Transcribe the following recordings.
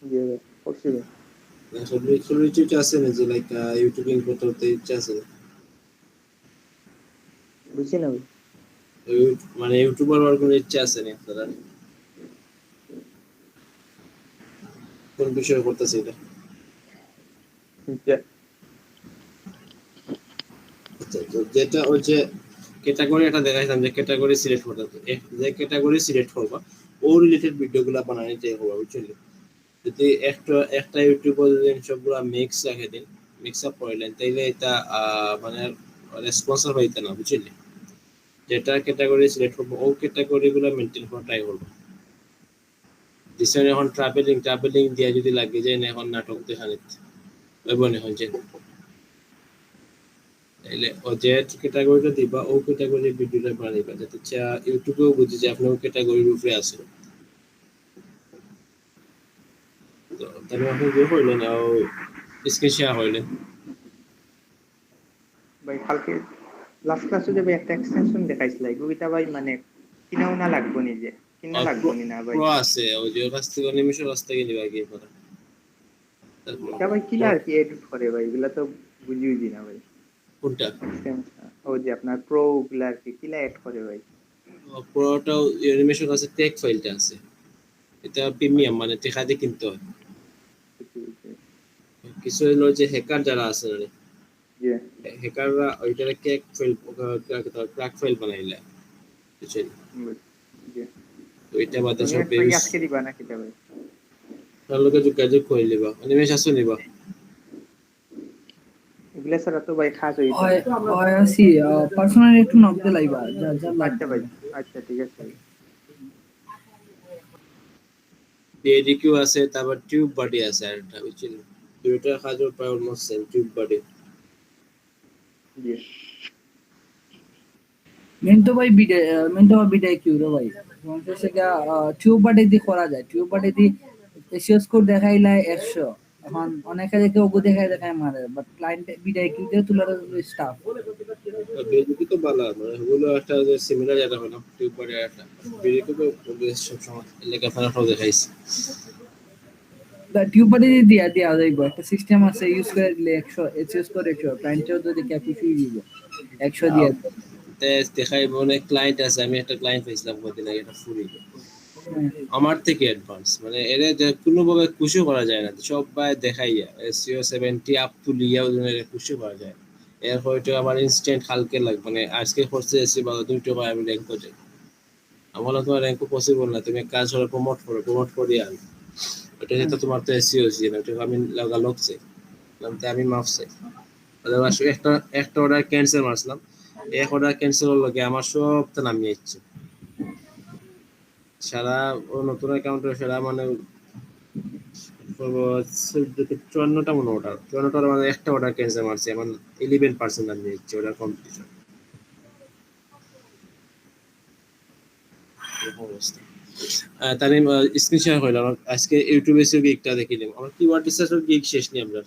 জি ভাই, করছি ভাই। আসলে ইচ্ছা আছে না যে লাইক ইউটিউবিং করতে ইচ্ছা আছে না? বুঝছি না ভাই। মানে ইউটিউবার হওয়ার কোনো ইচ্ছা আছে না আপনারা? কোন বিষয়ে করতেছে এটা? যে আচ্ছা, তো যেটা ওই যে ক্যাটাগরি একটা দেখাইছিলাম যে ক্যাটাগরি সিলেক্ট করতে হবে। যে ক্যাটাগরি সিলেক্ট করবা ও রিলেটেড ভিডিওগুলো বানানো যায় হবে বুঝছেন? যদি একটা ইউটিউবার যদি সবগুলা মিক্স রাখে দিন, মিক্স আপ করলেন তাইলে এটা মানে রেসপন্সর হইতে না বুঝছেন? যেটা ক্যাটাগরি সিলেক্ট করবো ও ক্যাটাগরি গুলো মেনটেন করা ট্রাই করবো। দিশন এখন ট্রাভেলিং দিয়ে যদি লাগে যায় না এখন নাটক দেখা নিতে ওই বনে হয়েছে, তাইলে ও যে ক্যাটাগরিটা দিবা ও ক্যাটাগরির ভিডিওটা বানাইবা যাতে ইউটিউবেও বুঝে যে আপনি ও ক্যাটাগরির উপরে আছেন। তো তাহলে আপনি যে হইলেন স্ক্রিন শেয়ার হইলেন। ভাই কালকে লাস্ট ক্লাসে যে ভাই একটা এক্সটেনশন দেখাইছিল ওইটা ভাই মানে কিনাও না লাগবো নিজে, কিনা লাগবো নি না ভাই? প্রো আছে ওই যে ওর কাছ থেকে নিমিশের কাছ থেকে নিবা গিয়ে কথা। এটা ভাই কিলা আর কি এডিট করে ভাই, এগুলা তো বুঝি না ভাই। কোনটা? এক্সটেনশন ও যে আপনার প্রো গুলা আর কি কিলা এড করে ভাই? প্রোটাও অ্যানিমেশন আছে, টেক ফাইলটা আছে। এটা প্রিমিয়াম মানে টাকা দিয়ে কিনতে হয়। বুঝছি, বুঝছি। কিছু হলো যে হ্যাকার যারা আছে মানে জি হ্যাকাররা ওইটারে ক্র্যাক ফাইল বানাইলে বুঝছেন? বুঝছি, জি। তো এটা বাদে তুমি সব ভাই বেশ আজকে দিবা নাকি ভাই? তার লোকে যোগাযোগ করে নিবা, অ্যানিমেশন আসো নিবা। এগুলা ছাড়া তো ভাই খাস হইতো হয় না। হয় আছি পার্সোনালি একটু নক দিয়ে লাইবা যা যা আচ্ছা লাগবে। ভাই, আচ্ছা ঠিক আছে ভাই। ডিএডিকিউ আছে, তারপর টিউব বডি আছে আর একটা বুঝছেন? দুইটা কাজও প্রায় অলমোস্ট সেম, টিউব বডি। জি মেন তো বিদায় কিউ রে ভাই তোমার সে টিউব বাটে দি করা যায় টিউব বাটে দি এসিও স্কোর দেখাইলা 100 এখন অনেকে দেখে ওগো দেখায় মারে বাট ক্লায়েন্ট বিদায় কিউ দিয়ে তুলার স্টাফ বিএডিকি তো ভালো মানে হলো একটা যে সিমিলার যেটা হলো টিউব বডি একটা বিএডিকি তো বেশ সবসময় লেখাপড়া সব দেখাইছে। দা টিউব বাটে দি দিয়া দিয়া যাইব একটা সিস্টেম আছে ইউজ করে দিলে 100 এসিও স্কোর 100 ক্লায়েন্টও যদি ক্যাপিসি দিব 100 দিয়া দেখাই মানে ক্লায়েন্ট আছে, আমি একটা ক্লায়েন্ট পেয়েছিলাম কদিন আগে, একটা ফুরি আমার থেকে অ্যাডভান্স মানে এর যে কোনোভাবে খুশি করা যায় না, সবাই দেখাইয়া এসিও 70 আপ তুলিয়া ওজনের খুশি করা যায়। এর হয়তো আমার ইনস্ট্যান্ট হালকে লাগে মানে আজকে করছে এসি বা 2 বার আমি র্যাঙ্ক করে আমার তোমার র্যাঙ্ক পসিবল না, তুমি এক কাজ করে প্রমোট করিয়া আনো ওটা যেটা তোমার তো এসিও ছিল ওটা আমি লাগা লোকছে আমি মাফ চাই। আসলে একটা অর্ডার ক্যান্সেল মারছিলাম, এক অর্ডার ক্যান্সেল হলো কি আমার সবটা নামিয়ে যাচ্ছে সারা ও নতুন অ্যাকাউন্টে সারা মানে 54টা মনে অর্ডার 54টা মানে একটা অর্ডার ক্যান্সেল মারছে এখন 11% নামিয়ে যাচ্ছে অর্ডার কমপ্লিশন। এরকম অবস্থা। তাহলে স্ক্রিন শেয়ার হইলো আমার আজকে ইউটিউবে এসে গিগটা দেখে নিলাম আমার কিওয়ার্ড রিসার্চের গিগ শেষ নেই আমরা।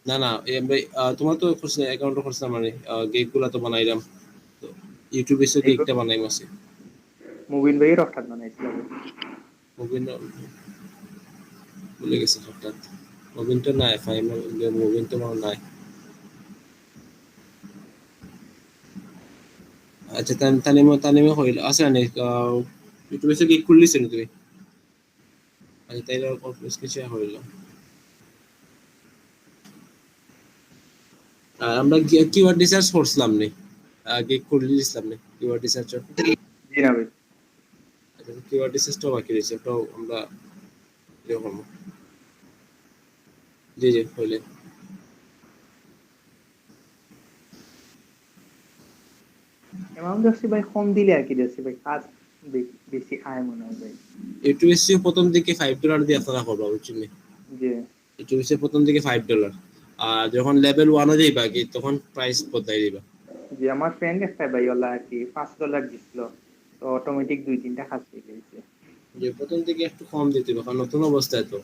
না না তোমার তো করছে অ্যাকাউন্টও করছিলাম মানে গিগ গুলা তো বানাইলাম, তো ইউটিউবে এসে গিগটা বানাই মাসে মুবিন ভাইয়ের হঠাৎ বানাইছিল ভাই। মুভিন ভুলে গেছে হঠাৎ। মুভিন তো নাই ফাইনাল মুভিন তো আমার নাই। আচ্ছা তানিমে হইল আছে না ইউটিউবে এসে গিগ খুললিছ না তুমি? আচ্ছা তাইলে স্ক্রিন শেয়ার হইল। আর আমরা কিওয়ার্ড রিসার্চ করছিলাম নি আগে করে দিছিলাম নি কিওয়ার্ড রিসার্চ। জি না ভাই। আচ্ছা কিওয়ার্ড রিসার্চটাও বাকি রয়েছে ওটাও আমরা ইয়ে করবো। জি জি হইলে অ্যামাউন্ট দেখছি ভাই কম দিলে আর কি দেখছি ভাই, কাজ বেশি আয় মনে হয় ভাই। ইউটিউব এসে প্রথম দিকে $5 দিয়ে আপনারা করবা বুঝছেন? জি ইউটিউব এসে প্রথম দিকে $5 আর যখন লেভেল 1 হয়ে যাইবা কি তখন প্রাইস বদলাই দিবা। জি, আমার ফ্রেন্ড একটা ভাই ওলা আর কি $5 দিছিল, তো অটোমেটিক 2-3টা কাজ পেয়ে গেছে। যে প্রথম দিকে একটু কম দিতে হবে কারণ নতুন অবস্থায় তো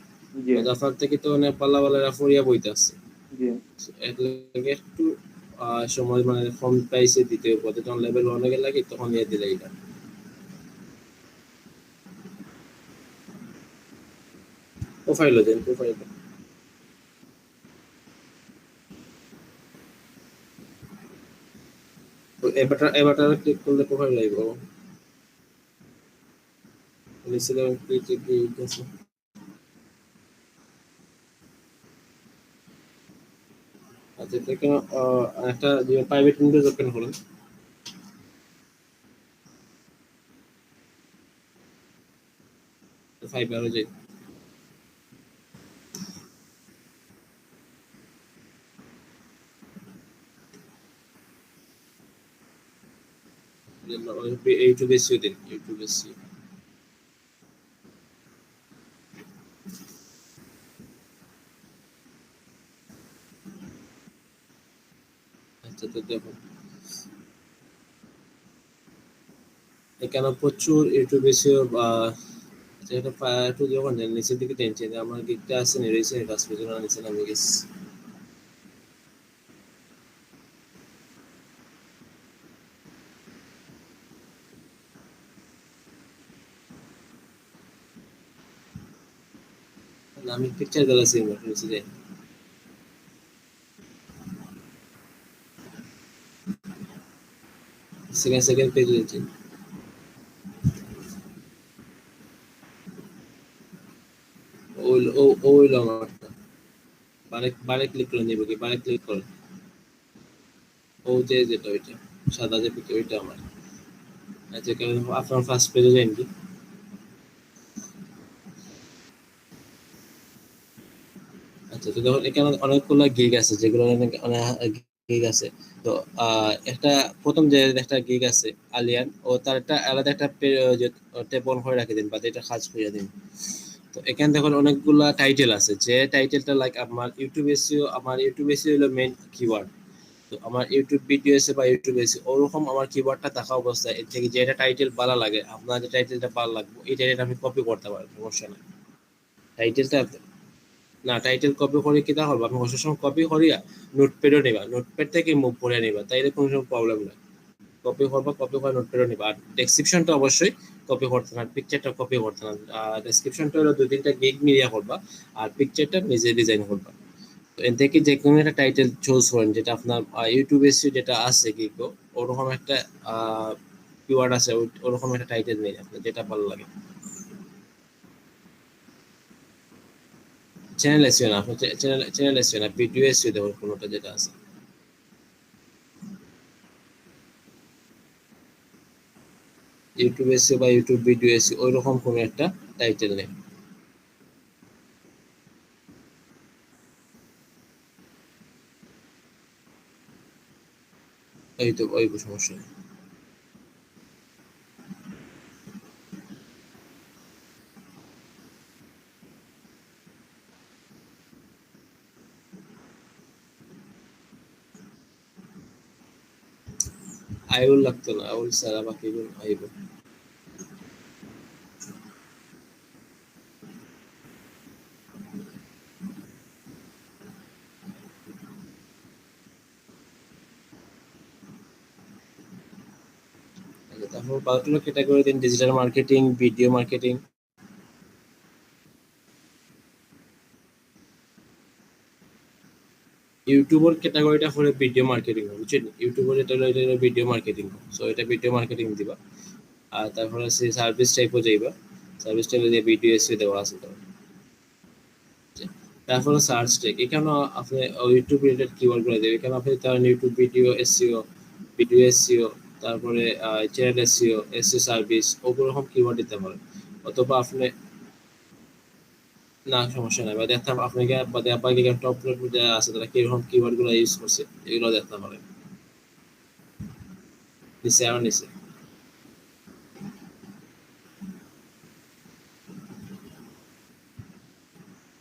জি জাফার থেকে তো অনেক পাল্লা পাল্লা ফরিয়া বইতে আসছে জি এর লাগে একটু সময় মানে কম প্রাইসে দিতে হবে, যখন লেভেল 1 এর লাগে তখন নিয়ে দিলে এটা প্রোফাইল দেন, প্রোফাইল এবারটা ক্লিক করলে প্রোফাইল লাগবে। নিচে দেখুন ক্লিক আছে। আচ্ছা এটা একটা যে প্রাইভেট উইন্ডোজ ওপেন করুন। ফাইবার যে ইউটিউব এসিও দিন, ইউটিউব এসিও। আচ্ছা তো দেখুন এখানে প্রচুর ইউটিউব এসিও যেটা একটু যখন নিচের দিকে টেনছে আমার গিকটা আছে নিরেছে কাজ পেছনে নিচে নামে গেছে। আমি পিকচার গেলাছি নিচে যাই। সেকেন্ড পেজ হয়েছে। ওই আমারটা বারে ক্লিক করে নিব কি, বারে ক্লিক করুন। ও যে যেটা ওইটা সাদা যে পিকচার ওইটা আমার। আচ্ছা কেন আপনার ফার্স্ট পেজে যান কি। আচ্ছা তো দেখুন এখানে অনেকগুলো গিগ আছে যেগুলো অনেক গিগ আছে। তো একটা প্রথম যে একটা গিগ আছে আলিয়ান, ও তার একটা আলাদা একটা ট্যাব অন করে রাখে দিন বা এটা কাজ করে দিন। তো এখানে দেখুন অনেকগুলা টাইটেল আছে, যে টাইটেলটা লাইক আমার ইউটিউব এসইও, আমার ইউটিউব এসইও হলো মেইন কিওয়ার্ড। তো আমার ইউটিউব ভিডিও এসে বা ইউটিউব এসে ওরকম আমার কিওয়ার্ডটা থাকা অবস্থায় এর থেকে যেটা টাইটেল ভালো লাগে, আপনার যে টাইটেলটা ভালো লাগবে এই টাইটেলটা আপনি কপি করতে পারেন, সমস্যা নাই। টাইটেলটা না টাইটেল কপি করে কি তা হবে, আপনি সবসময় কপি করিয়া নোটপ্যাডও নিবা, নোটপ্যাড থেকে মুভ করে নিবা, তাইলে কোনো প্রবলেম নাই। কপি করবা, কপি করে নোটপ্যাডও নিবা। আর ডেসক্রিপশনটা অবশ্যই কপি করতে না, পিকচারটা কপি করতে না। ডেসক্রিপশনটা হলো 2-3টা গিগ মিলিয়ে করবা, আর পিকচারটা নিজে ডিজাইন করবা। তো এর থেকে যে কোনো একটা টাইটেল চুজ করেন যেটা আপনার ইউটিউবে যেটা আছে গিগ, ওরকম একটা কিওয়ার্ড আছে, ওরকম একটা টাইটেল নেই আপনার যেটা ভালো লাগে। চ্যানেল এসিও না, আপনার চ্যানেল এসিও না, ভিডিও এসিও দেখুন কোনোটা যেটা আছে। ইউটিউব এসিও বা ইউটিউব ভিডিও এসিও ওইরকম কোনো একটা টাইটেল নেই। এই তো ওই সমস্যা নেই। আইউল লাগতো না, আইউল সারা বাকিগুলো আইব। আচ্ছা, তারপর বাকিগুলো ক্যাটাগরি দিন, ডিজিটাল মার্কেটিং, ভিডিও মার্কেটিং। ইউটিউবের ক্যাটাগরিটা হলো ভিডিও মার্কেটিং, বুঝছেন? ইউটিউবের এটা হলো এটা ভিডিও মার্কেটিং, সো এটা ভিডিও মার্কেটিং দিবা। আর তারপরে সে সার্ভিস টাইপও যাইবা, সার্ভিস টাইপে যে ভিডিও এসে দেওয়া আছে তো। তারপরে সার্চ ট্যাগ, এখানে আপনি ইউটিউব রিলেটেড কিওয়ার্ড গুলো দেবেন। এখানে আপনি তার YouTube video SEO, video SEO, তারপরে চ্যানেল এসইও, এসইও সার্ভিস, ওরকম কিওয়ার্ড দিতে পারেন। অথবা আপনি না সমস্যা নাই, বা দেখতে আপনাকে বা আপনাকে টপ যারা আছে তারা কিরকম কিওয়ার্ড গুলো ইউজ করছে এগুলো দেখতে পারেন। নিচে আর নিচে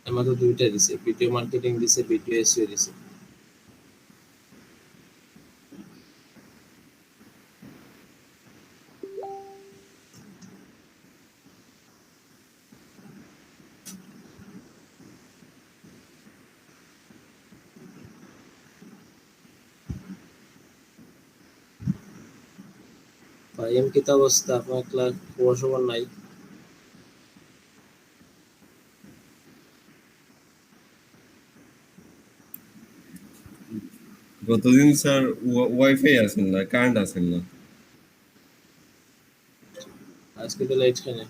আমাদের দুইটা দিছে, ভিডিও মার্কেটিং দিছে, ভিডিও এসইও দিছে। ভাই কি তো অবস্থা, আপনার ক্লাস খবর নাই? গতদিন স্যার ওয়াইফাই আসেন না, কারেন্ট আসেন না। আজকে তো লাইট খানে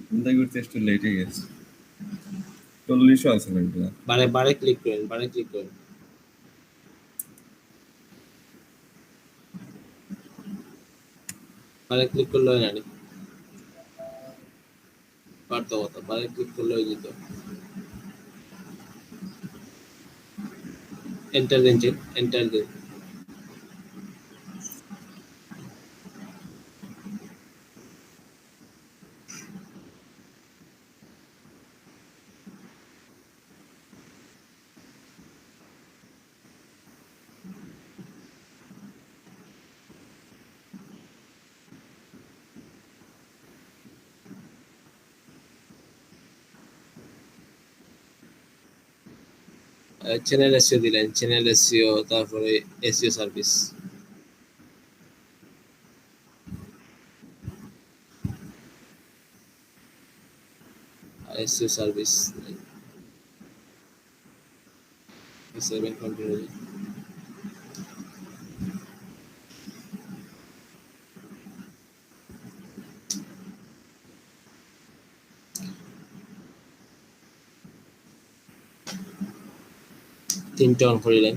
চিন্তা করতে একটু লেটে গেছে। 40 আসেন এগুলা। বারে ক্লিক করেন, বারে ক্লিক করলে হয় না রে। পারতো কথা, বারে ক্লিক করলে হয়ে যেত। এন্টার দেন, এন্টার দেন। চ্যানেল এসইও দিলেন, চ্যানেল এসইও, তারপরে SEO service. SEO service 7 continue. তিনটা অন করিলেন,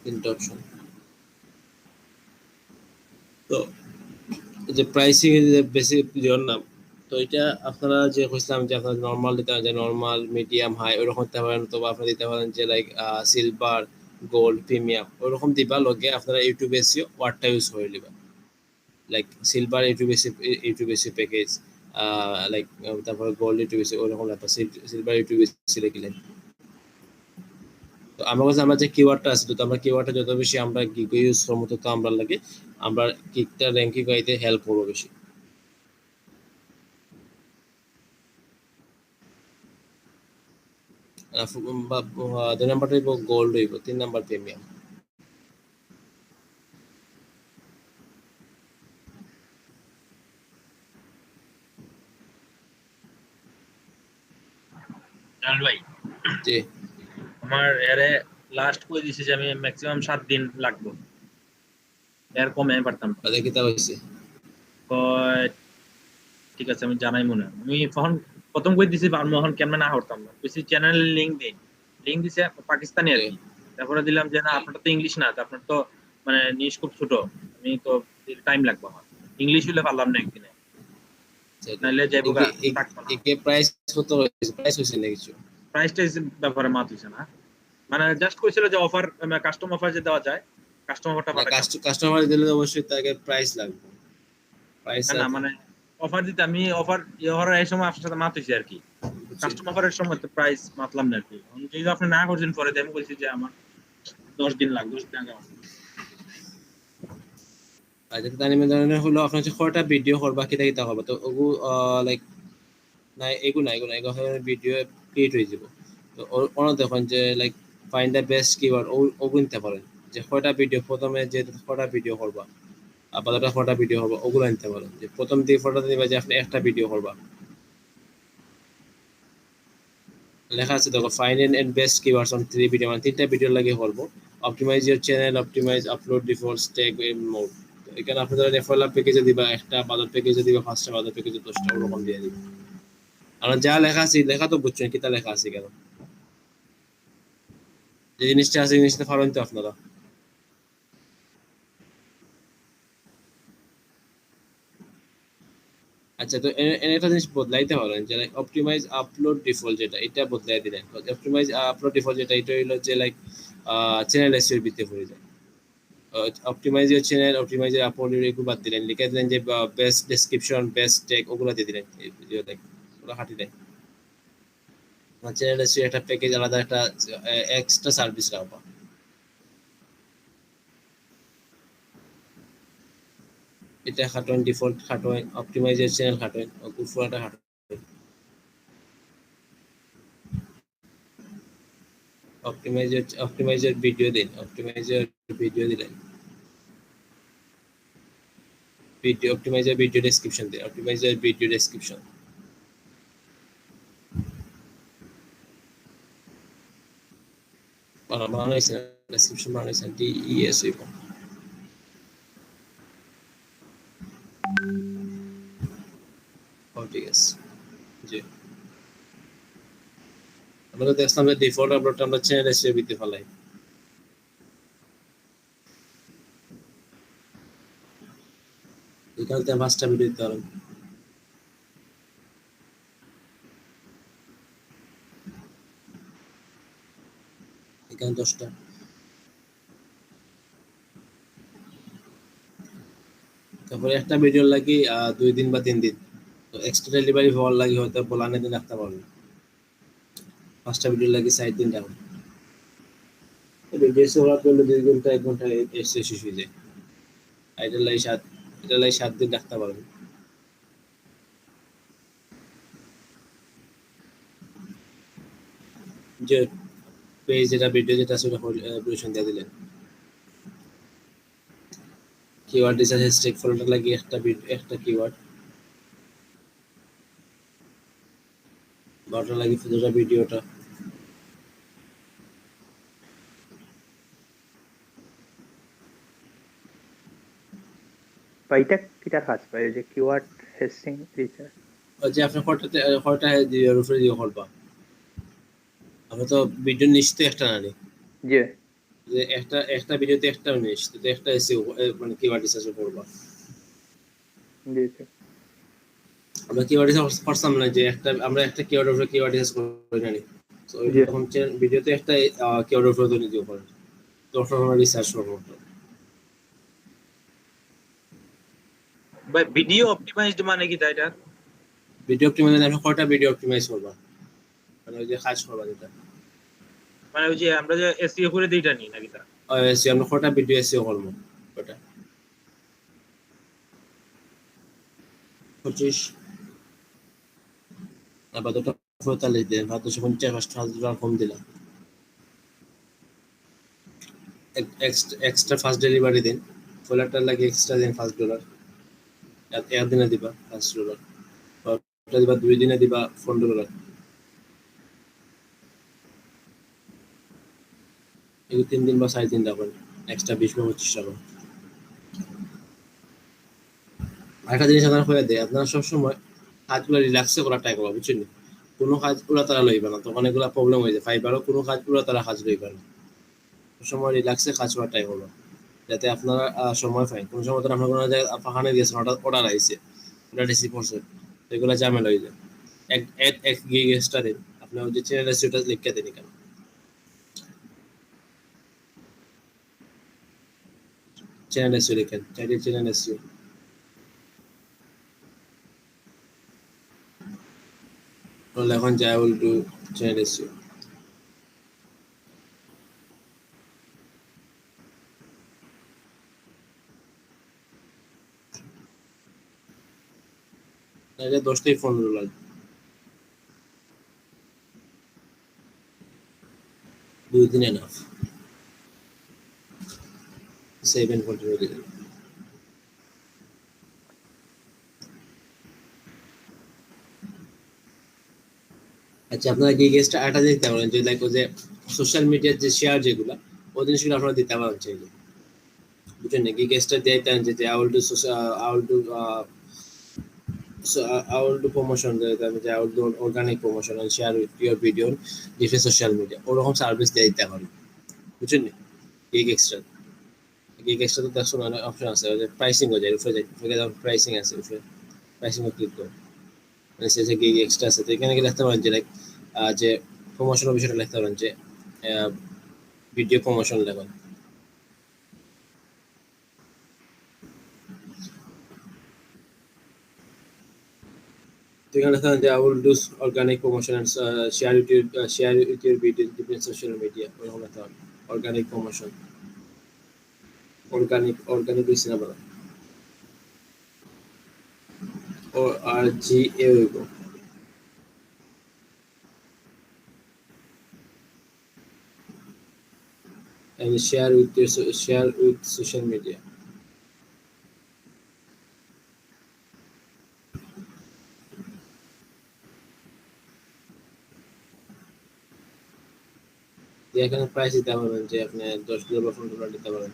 তিনটা অপশন। তো এই যে প্রাইসিং এর যে বেশি জন নাম, তো এটা আপনারা যে কইছিলাম যে আপনারা নরমাল দিতে পারেন, যে নরমাল মিডিয়াম হাই ওরকম দিতে পারেন, অথবা আপনারা দিতে পারেন যে লাইক সিলভার গোল্ড প্রিমিয়াম ওরকম দিবা। লগে আপনারা ইউটিউব এসিও ওয়ার্ডটা ইউজ করে দিবা, like silver YouTube SEO package, like তারপরে গোল্ড ইউটিউব এসিও ওরকম ব্যাপার, সিলভার ইউটিউব এসিও লিখলেন। তো আমার কাছে আমরা যে কিওয়ার্ডটা আছে, তো আমরা কিওয়ার্ডটা যত বেশি আমরা গিগ ইউজ করবো, তত আমরা লাগে আমরা গিগটা র্যাঙ্কিং গাইতে হেল্প করবো বেশি। দুই নাম্বারটা হইব গোল্ড, হইব 3 নাম্বার প্রিমিয়াম। জালাল ভাই, জি আমার এরে লাস্ট কই দিছি যে আমি ম্যাক্সিমাম 7 দিন লাগবে, এর কমে পারতাম না। তাদের কিতাব হইছে। কয় ঠিক আছে আমি জানাই মনে হয়। আমি ফোন প্রথম কই দিছি মোহন কেমনে না করতাম না, কইছি চ্যানেল লিংক দিন, লিংক দিছে পাকিস্তানি আর কি। তারপরে দিলাম যে না আপনার তো ইংলিশ না, আপনার তো মানে নিউজ খুব ছোট, আমি তো টাইম লাগবে আমার, ইংলিশ হলে পারলাম না একদিনে, নাইলে যাইবো গা থাকবো না। একে প্রাইস কত হইছে? প্রাইস হইছে না কিছু? প্রাইসটা ব্যাপারে মাত হইছে না, মানে জাস্ট কইছিল যে অফার কাস্টম অফার যে দেওয়া যায়, কাস্টম অফারটা না, পাঠাই। কাস্টমার দিলে অবশ্যই তাকে প্রাইস লাগবে। প্রাইস না মানে অফার দিতে আমি অফার ইহর এই সময় আপনার সাথে মাত হইছে আর কি, কাস্টম অফারের সময় তো প্রাইস মাতলাম না আর কি। যেহেতু আপনি না করছেন পরে আমি বলছি যে আমার 10 দিন লাগবে, 10 দিন আগে আসবে। আচ্ছা, তার নিমে ধরনের হলো আপনার যে কয়টা ভিডিও করবা, কিতা কিতা করবা, তো ওগু লাইক না এগুলো ভিডিও ক্রিয়েট হয়ে যাব। তো ওরা দেখুন যে like find the best keyword, ও নিতে পারেন যে কয়টা ভিডিও, প্রথমে যে কয়টা ভিডিও করবা, আপাতত কয়টা ভিডিও হবে ওগুলো নিতে পারেন। যে প্রথম দিকে ফটো দিবা যে আপনি একটা ভিডিও করবা, লেখা আছে দেখো find and best keywords on 3 video, মানে 3টা ভিডিও লাগে করব। Optimize your channel, optimize upload defaults, tag mode. এখানে আপনাদের রেফারেল প্যাকেজে দিবা একটা, বাজার প্যাকেজে দিবা 5টা, বাজার প্যাকেজে 10টা, ওরকম দিয়ে দিবা। আর যা লেখা আছে, লেখা তো বুঝছেন কিতা লেখা আছে কেন, যে জিনিসটা আছে জিনিসটা পারেন তো আপনারা। আচ্ছা, তো একটা জিনিস বদলাইতে পারেন যে লাইক অপটিমাইজ আপলোড ডিফল্ট, যেটা এটা বদলাই দিলেন। অপটিমাইজ আপলোড ডিফল্ট যেটা, এটা হইলো যে লাইক চ্যানেল এসইও ভিত্তি হয়ে যায়। Optimize your channel, optimize your upload, এগুলো বাদ দিলেন, লিখে দিলেন যে বেস্ট ডেসক্রিপশন, বেস্ট ট্যাগ, ওগুলো দিয়ে দিলেন। লাইক ওগুলো হাঁটি দেয়। চ্যানেল এসইও একটা প্যাকেজ আলাদা, একটা এক্সট্রা সার্ভিস রাখবা। এটা খাটোন, ডিফল্ট খাটোন, অপটিমাইজ ইওর চ্যানেল খাটোন, পুরোটা খাটোন। অপটিমাইজার ভিডিও দিন, অপটিমাইজার ভিডিও দিলেন, ভিডিও অপটিমাইজার ভিডিও ডেসক্রিপশন দিন, অপটিমাইজার ভিডিও ডেসক্রিপশন বানানো হয়েছে, ডেসক্রিপশন বানানো হয়েছে DES হইব। ঠিক আছে, জি আমরা তো দেখলাম যে ডিফল্ট আপলোডটা আমরা চ্যানেল এসে দিতে ফেলাই। এখানে তো 5টা ভিডিও দিতে পারেন, এখানে 10টা। তারপরে একটা ভিডিও লাগি 2 দিন বা 3 দিন, তো এক্সট্রা ডেলিভারি হওয়ার লাগে হয়তো বলানে দিন রাখতে পারবেন। 5টা ভিডিও লাগি 60 দিন রাখুন, ভিডিও এসে হওয়ার জন্য 2 ঘন্টা 1 ঘন্টা এসে শেষ হয়ে যায়। এটা লাগে 7 দিন রাখতে পারবেন। যে পেজ যেটা ভিডিও যেটা আছে ওটা পজিশন দিয়ে দিলেন। কিওয়ার্ড রিসার্চ হ্যাশট্যাগ ফলোটা লাগে একটা কিওয়ার্ড, বাটা লাগে দুটো ভিডিওটা। বা এটা কিটার কাজ পায় যে কিওয়ার্ড হেসিং রিসার্চ? ওই যে আপনি ফটোটা দিয়ে উপরে দিয়ে করবা, আমরা তো ভিডিও নিশ্চয়ই একটা নানি যে যে একটা ভিডিওতে একটা নিশ, তো একটা এসে মানে কিওয়ার্ড রিসার্চ করবা। জি জি আমরা কিওয়ার্ড রিসার্চ করতাম না যে আমরা একটা কিওয়ার্ড উপরে কিওয়ার্ড রিসার্চ করে জানি, তো জি এরকম ভিডিওতে একটা কিওয়ার্ড উপরে ধরে দিতে পারেন, তখন আমরা রিসার্চ করবো। ভাই ভিডিও অপটিমাইজড মানে কি তাই? এটা ভিডিও অপটিমাইজ আপনি কয়টা ভিডিও অপটিমাইজ করবা, মানে ওই যে কাজ করবা যেটা, মানে ওই যে আমরা যে এসইও করে দিইটা নি নাকি তা? আমরা কয়টা ভিডিও এসইও করবো, ওটা 25 আপাতত 45 দিন, ভাত 250 কম দিলাম। এক্সট্রা ফার্স্ট ডেলিভারি দিন, ফোলারটার লাগে এক্সট্রা দিন $5, এক দিনে দিবা $5, ওটা দিবা 2 দিনে দিবা $15, এগুলো 3 দিন বা 4 দিন যাবেন, এক্সট্রা 20 বা 25 টাকা। আরেকটা জিনিস আপনারা হয়ে দেয়, আপনারা সবসময় কাজগুলো রিল্যাক্সে করার ট্রাই করবা, বুঝছেন? কোনো কাজ পুরো তারা লইবে না, তখন এগুলো প্রবলেম হয়ে যায়। ফাইবারও কোনো কাজ পুরো তারা কাজ লইবে না, সময় রিল্যাক্সে কাজ করার ট্রাই করবা, যাতে আপনারা সময় পাই। কোনো সময় তো আপনার কোনো জায়গায় ফাঁকানে দিয়েছেন, অর্ডার আইছে, ওটা রিসিভ করছে, এগুলো ঝামেলা হয়ে যায়। এক গিগ এক্সট্রা দিন, আপনি ওই যে চ্যানেল এসিওটা লিখে দিন, কেন চ্যানেল এসিও লিখেন, টাইটেল চ্যানেল এসিও, এখন যাই টু চ্যানেল এসিও। এটা 10 থেকে 15 লাগবে, 2 দিন এনাফ, 7 কন্টিনিউ দিলেন। আচ্ছা, আপনারা কি গেস্টটা আটা দিতে পারেন যে লাইক ওই যে সোশ্যাল মিডিয়ার যে শেয়ার যেগুলো, ওই জিনিসগুলো আপনারা দিতে পারেন চাইলে, বুঝছেন? নাকি গেস্টটা দিতেন যে I will do promotion, I will do organic promotion and share with your video on different social media, ওরকম সার্ভিস দিয়ে দিতে পারেন, বুঝছেন? গিগ এক্সট্রা তো 10 অপশন আছে, ওই যে প্রাইসিং হয়ে যায়, উপরে প্রাইসিং আছে, উপরে প্রাইসিং ক্লিক করুন, মানে সে যে গিগ এক্সট্রা আছে, তো এখানে লিখতে পারেন যে লাইক যে প্রমোশনের বিষয়টা লিখতে পারেন যে ভিডিও প্রমোশন লেখেন, তো এখানে লিখতে পারেন যে I will do organic promotion and share with your video in different social media, ওরকম লিখতে পারেন organic promotion, organic দিচ্ছি না বলা, ও RGA হইব, and share with social media. যে এখানে প্রাইস দিতে পারবেন যে আপনি $10 বা $15 দিতে পারেন,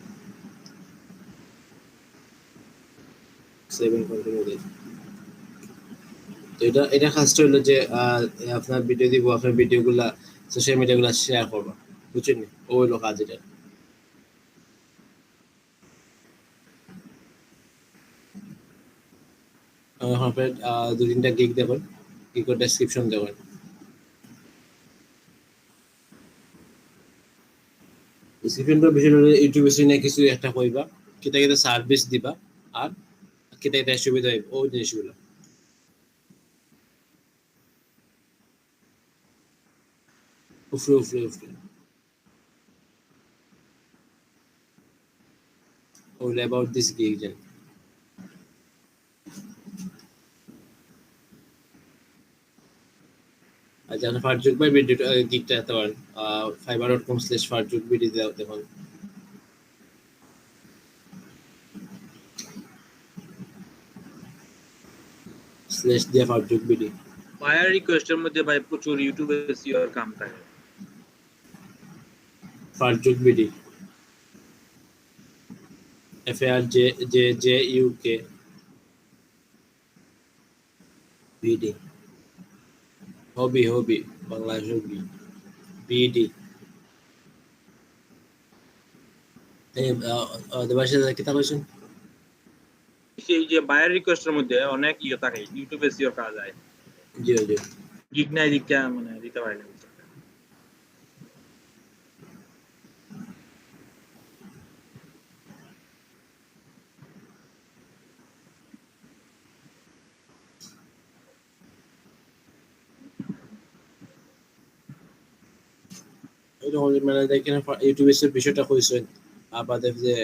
সেভিং কন্টিনিউ দিয়ে। তো এটা ফার্স্ট হলো যে আপনার ভিডিও দিব, আপনার ভিডিওগুলা সোশ্যাল মিডিয়াগুলো শেয়ার করবা, বুঝছেন? ও হলো কাজ এটা। এখন আপনার 2-3টা গিগ দেবেন, গিগের ডেসক্রিপশন দেবেন। ডিসিপ্লিনটা বেশি হলে ইউটিউবে সিনে কিছু একটা কইবা, কেটা কেটা সার্ভিস দিবা, আর কেটা কেটা সুবিধা হইব ওই জিনিসগুলো। উফরে all about this gig then. আচ্ছা, ফারজুক ভাই ভিডিওটা গিগটা এত পারেন fiverr.com/ফারজুক ভিডিও দাও দেখুন। স্ল্যাশ দিয়ে ফারজুক ভিডিও। বায়ার রিকোয়েস্টের মধ্যে ভাই প্রচুর ইউটিউবে এসইও এর কাম থাকে। ফারজুক ভিডিও FARJUK BD হবি বাংলা হবি BD এই দেবাশিস কিতাব আছেন। সেই যে বায়ার রিকোয়েস্টের মধ্যে অনেক ইয়ে থাকে, ইউটিউবে এসইও কাজ যায়। জি গিগ নাই দিকে মানে দিতে পারি না। এটা হল মানে দেখেন ইউটিউবের বিষয়টা কইছেন, আপাতত যে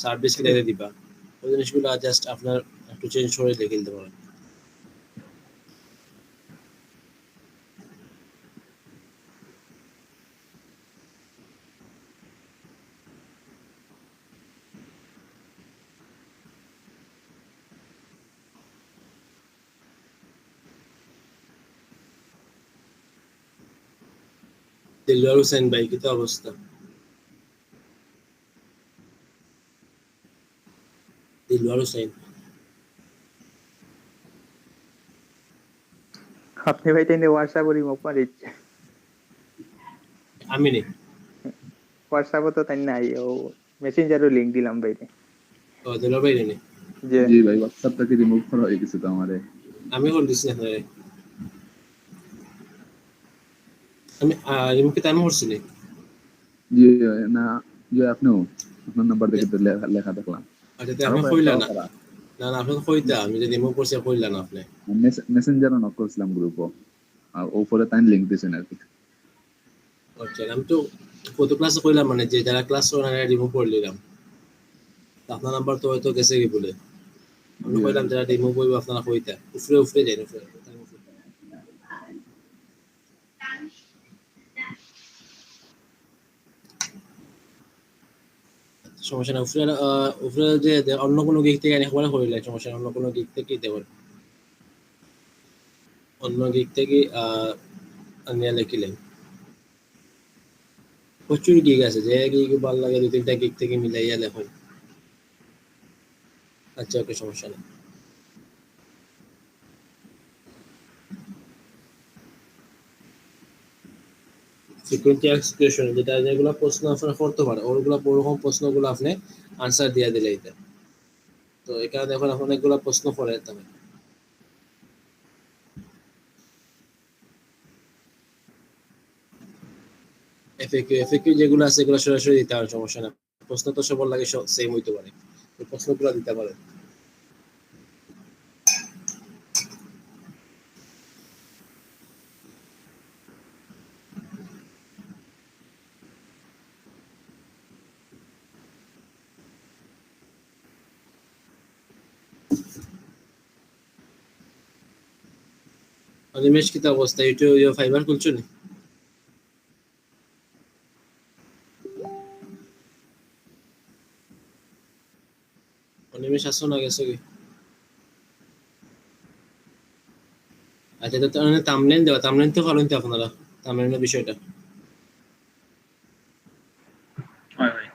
সার্ভিস কিনে দিবা ওই জিনিসগুলো জাস্ট আপনার একটু চেঞ্জ করে লিখে দিতে পারেন। দিলওয়ার হোসেন ভাই কি তো অবস্থা? দিলওয়ার হোসেন আপনি ভাই তাই হোয়াটসঅ্যাপ রিমুভ করে দিচ্ছে। আমি নেই, হোয়াটসঅ্যাপে তো তাই নাই, ও মেসেঞ্জারও লিংক দিলাম ভাই। ও দিলওয়ার ভাই নেই, যে জি ভাই হোয়াটসঅ্যাপটাকে রিমুভ করা হয়ে গেছে তো আমারে। আমি করে দিচ্ছি আপনারে। আমি রিমুভ কি আমি করছি নি? জি না, জি আপনিও আপনার নাম্বার দেখে তো লেখা দেখলাম। আচ্ছা তো আপনি কইলা না? না আপনি তো কইতা, আমি যদি রিমুভ করছি কইলা না আপনি। মেসেঞ্জারও নক করছিলাম গ্রুপও, আর ওপরে তাই লিংক দিয়েছেন আর কি। আচ্ছা আমি তো কত ক্লাসে কইলাম মানে যে যারা ক্লাস করে না রিমুভ করে নিলাম, আপনার নাম্বার তো হয়তো গেছে কি বলে আমি কইলাম যারা রিমুভ হইব আপনারা কইতা উফরে যাই উফরে। সমস্যা না, উফরে যে অন্য কোনো গিগ থেকে এনে খবর হইলে সমস্যা, অন্য কোনো গিগ থেকে দেবেন, অন্য গিগ থেকে নিয়ে লিখিলেন। প্রচুর গিগ আছে, যে গিগ ভালো লাগে 2-3টা গিগ থেকে মিলাইয়া লেখেন। আচ্ছা ওকে, সমস্যা নেই। ফ্রিকোয়েন্সি এক্সপ্রেশন যেটা যেগুলো প্রশ্ন আপনারা করতে পারে ওগুলো ওরকম প্রশ্নগুলো আপনি আনসার দিয়ে দিলে এটা। তো এখানে দেখুন অনেকগুলো প্রশ্ন করে তবে এফএকিউ যেগুলো আছে এগুলো সরাসরি দিতে হবে, সমস্যা না। প্রশ্ন তো সবার লাগে সেম হইতে পারে, ওই প্রশ্নগুলো দিতে পারে। অনিমেষ কি অবস্থা? ফাইবার খুলছো নি? অনিমেষ আসো না গেছো কি? আচ্ছা তো থাম্বনেল দেওয়া, থাম্বনেল তো করেন তো আপনারা, থাম্বনেলের বিষয়টা। হয় ভাই।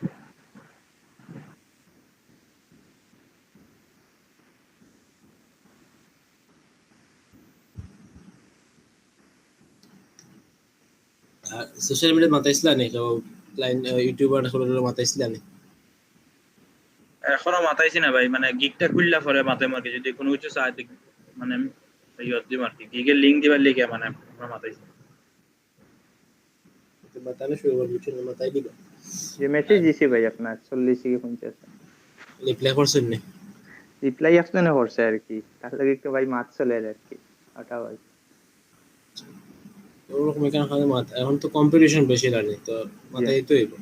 আর সোশ্যাল মিডিয়া মাতাইছিলা নি কেউ? ক্লায়েন্ট ইউটিউবার হলো মাতাইছিলা নি? এখনো মাথাইছি না ভাই, মানে গিগটা খুললা পরে মাথায় মার্কে যদি কোনো কিছু চাই মানে ইয়ত দিম আর কি, গিগের লিঙ্ক দিবার লিগে মানে আমরা মাথাইছি। তো মাতানো শুরু করবি, বুঝছেন, মাতাই দিবা। যে মেসেজ দিছি ভাই আপনার 40 কি 50 রিপ্লাই করছেন নি? রিপ্লাই আসলে না করছে আর কি, তার লাগে একটু ভাই মাত চলে আর কি ওটা ভাই। ওরকম এখানে খালি মাথা, এখন তো কম্পিটিশন বেশি লাগে তো মাথায় তো হইব।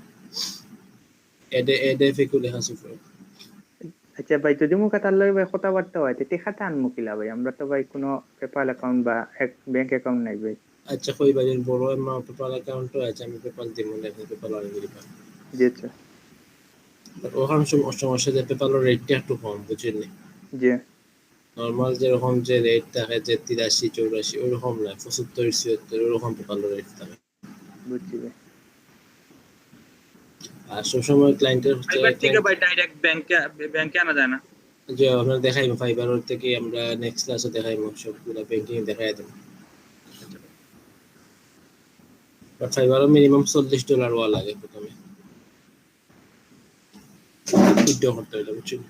এডে ফিকু লেখা সুফরে। আচ্ছা ভাই যদি মুখ তার লগে ভাই কথাবার্তা হয় তে খাতা আনমু কিলা ভাই, আমরা তো ভাই কোনো পেপাল অ্যাকাউন্ট বা ব্যাংক অ্যাকাউন্ট নাই ভাই। আচ্ছা কই বাজের বড় মা পেপাল অ্যাকাউন্ট আছে, আমি পেপাল দিব না, পেপাল আনি দিবা। জি আচ্ছা। ওখানে সমস্যা যে পেপালের রেটটা একটু কম, বুঝছেন নি? জি নর্মাল যেরকম যে রেট থাকে যে 83-84 ওরকম না, 75-76 ওরকম পেপালের রেট থাকে। বুঝছি ভাই। আর সবসময় ক্লায়েন্টের ফাইবার থেকে ভাই ডাইরেক্ট ব্যাংকে আনা যায় না? যে আমরা দেখাইবো ফাইবার থেকে, আমরা নেক্সট ক্লাসে দেখাইবো সবগুলা ব্যাংকিং দেখাই দেবো। বাট ফাইবারও মিনিমাম $40 ওয়া লাগে প্রথমে উইথড্র করতে হইলে, বুঝছেন?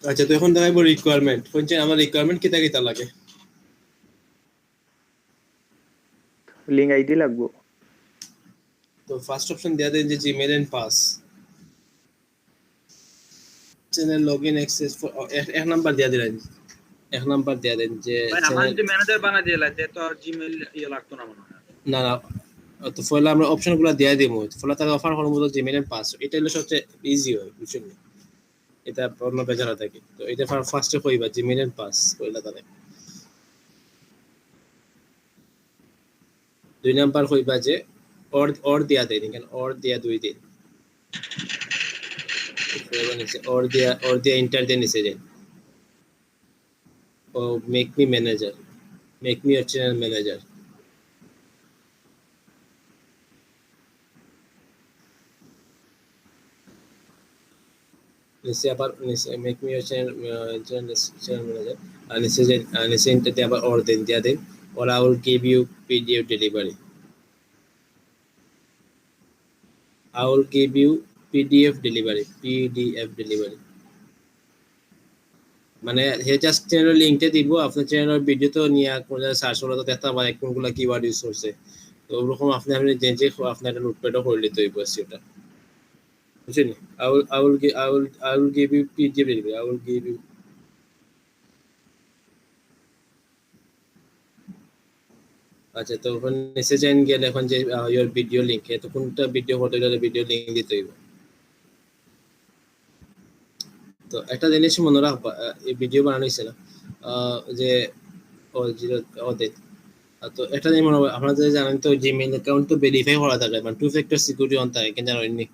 আচ্ছা তো এখন দেখাইবো রিকোয়ারমেন্ট, কোনছে আমার রিকোয়ারমেন্ট কিতা কিতা লাগে। লিঙ্ক আইডি লাগবো। তো ফার্স্ট অপশন দেয়া দেন যে Gmail and pass, channel login access এক নাম্বার দেয়া দিলেন, এক নাম্বার দেয়া দেন যে ভাই আমার যদি ম্যানেজার বানা দিয়ে লাগে তো জিমেইল ইয়ে লাগতো না মনে হয়। না না, তো ফলে আমরা অপশনগুলো দেয়া দিব, ফলে তার অফার হলো মতো জিমেইল এন্ড পাস, এটা হলো সবচেয়ে ইজি হয়, বুঝছেন? এটা অন্য বেজারা থাকে, তো এটা ফার্স্টে কইবা জিমেইল এন্ড পাস কইলা তারে। দুই নাম্বার কইবা যে অর দিয়া দেন, এখানে অর দিয়া 2 দিন, অর দিয়া এন্টার দেন নিচে দেন, ও make me manager, make me a channel manager. নিচে আবার নিচে make me a channel manager, আর নিচে এন্টারতে আবার অর দেন দিয়া দেন, or I will give you PDF delivery, I will give you PDF delivery, PDF delivery। মানে হে জাস্ট চ্যানেলের লিংকটা দিব, আপনার চ্যানেলের ভিডিও তো নিয়ে কোন জায়গায় সার্চ করলে তো দেখতে পাবেন কোনগুলো কিওয়ার্ড ইউজ করছে, তো ওরকম আপনি যে যে আপনার একটা নোটপ্যাডও করে নিতে হইব সেটা, বুঝছেন? I will give you PDF delivery, I will give you। আচ্ছা তো ওখানে মেসেজ আইন গেলে এখন যে ইওর ভিডিও লিংক, তো কোনটা ভিডিও ফটো গেলে ভিডিও লিংক দিতে হইব। তো একটা জিনিস মনে রাখবা, এই ভিডিও বানানো হয়েছে না যে ও জিরো ওদের, তো একটা জিনিস মনে হয় আপনারা যদি জানেন তো জিমেইল অ্যাকাউন্ট তো ভেরিফাই করা থাকে, মানে 2 ফ্যাক্টর সিকিউরিটি অন থাকে, কেন জানেননি?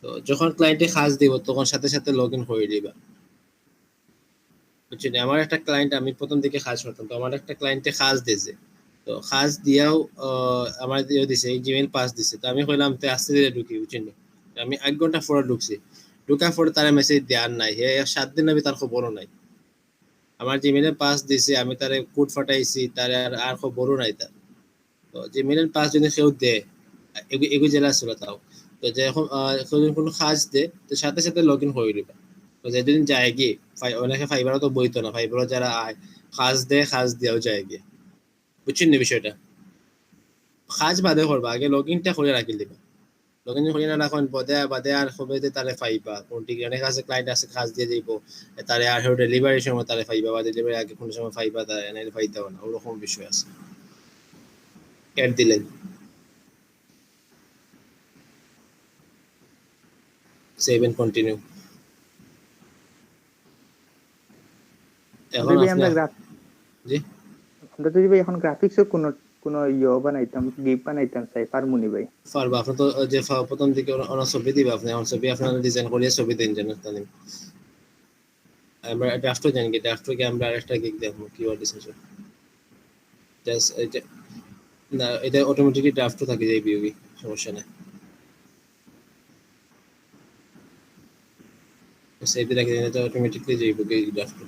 তো যখন ক্লায়েন্টে কাজ দিব তখন সাথে সাথে লগ ইন করে দিবা, বুঝছেন? আমার একটা ক্লায়েন্ট, আমি প্রথম দিকে কাজ করতাম, তো আমার একটা ক্লায়েন্টে কাজ দিয়েছে, তো কাজ দিয়াও আমার দিয়ে দিছে এই জিমেইল পাস দিছে, তো আমি কইলাম তে আস্তে ধীরে ঢুকি, বুঝছেন? আমি 1 ঘন্টা পরে ঢুকছি, ঢুকার পরে তারা মেসেজ দেওয়ার নাই, হে 7 দিন আমি তার খবরও নাই। আমার জিমেইলের পাস দিছে, আমি তারে কোড ফাটাইছি, তার আর খবরও নাই তার। তো জিমেইলের পাস যদি কেউ দেয় এগু জেলা ছিল তাও, তো যখন কোনো কাজ দে তো সাথে সাথে লগ ইন করে দিবা। তো যেদিন যায় গিয়ে অনেকে ফাইবারও তো বইতো না, ফাইবারও যারা আয় কাজ দেয়, কাজ দেওয়াও যায় গিয়ে, বুঝছেন না বিষয়টা? কাজ বাদে করবা, আগে লগ ইনটা করে রাখি দিবা, লগ ইন করে না রাখুন বাদে বাদে আর হবে যে তারে ফাইবা কোনটি অনেক আছে ক্লায়েন্ট আছে কাজ দিয়ে দিব, তারে আর ডেলিভারির সময় তারে ফাইবা বা ডেলিভারি আগে কোনো সময় ফাইবা, তারা এনে ফাইদাও না, ওরকম বিষয় আছে। অ্যাড দিলেন 7 কন্টিনিউ। এখন যদি আপনি আমরা জি আমরা যদি ভাই এখন গ্রাফিক্সও কোনো কোনো বানাইতাম, গিফট বানাইতাম চাই পারমুনি ভাই। পারবা আপনি তো যে প্রথম দিকে ওনার ছবি দিবে আপনি আমার ছবি আপনার ডিজাইন করিয়ে ছবি দিন জানেন তাহলে আমরা ড্রাফটও জানি কি ড্রাফটও কি আমরা আরেকটা গিগ দেখবো কিওয়ার্ড ডিসকাশন জাস্ট এটা না এটা অটোমেটিকলি ড্রাফটও থাকে যায় বিউবি সমস্যা নেই সেভ দিয়ে রাখি এটা অটোমেটিকলি যাইব কি ড্রাফট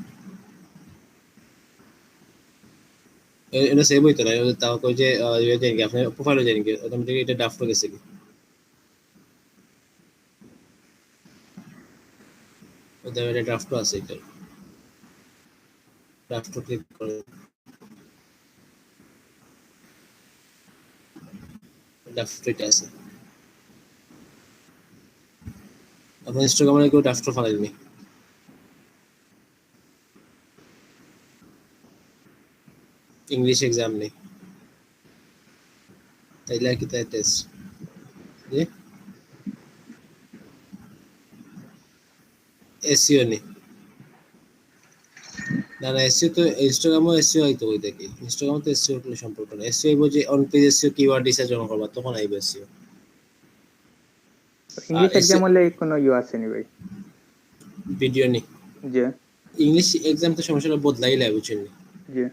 এটা সেভ হইতো না তাও কই যে ইয়ে জানি কি আপনি প্রোফাইলে জানি কি অটোমেটিকলি এটা ড্রাফট হয়ে গেছে কি ওটা এটা ড্রাফটও আছে এটা ড্রাফটও ক্লিক করে ড্রাফট এটা আছে আপনি ইনস্টাগ্রামে কেউ ড্রাফট ফালাইনি इंग्लिश एग्जाम नहीं ताइला की ताइ टेस्ट ये एसईओ नहीं না না এসইও তো ইনস্টাগ্রামও এসইও হইতো ওই দেখি ইনস্টাগ্রাম তো এসইও এর সম্পর্ক না এসইও বুঝি on page SEO keyword research যখন করবা তখন আইবে এসইও ইংলিশ এক্সাম হলে কোনো আসেনি ভাই? ভিডিও নেই জি ইংলিশ এক্সাম তো সমস্যাটা বদলাই লাগে বুঝছেন জি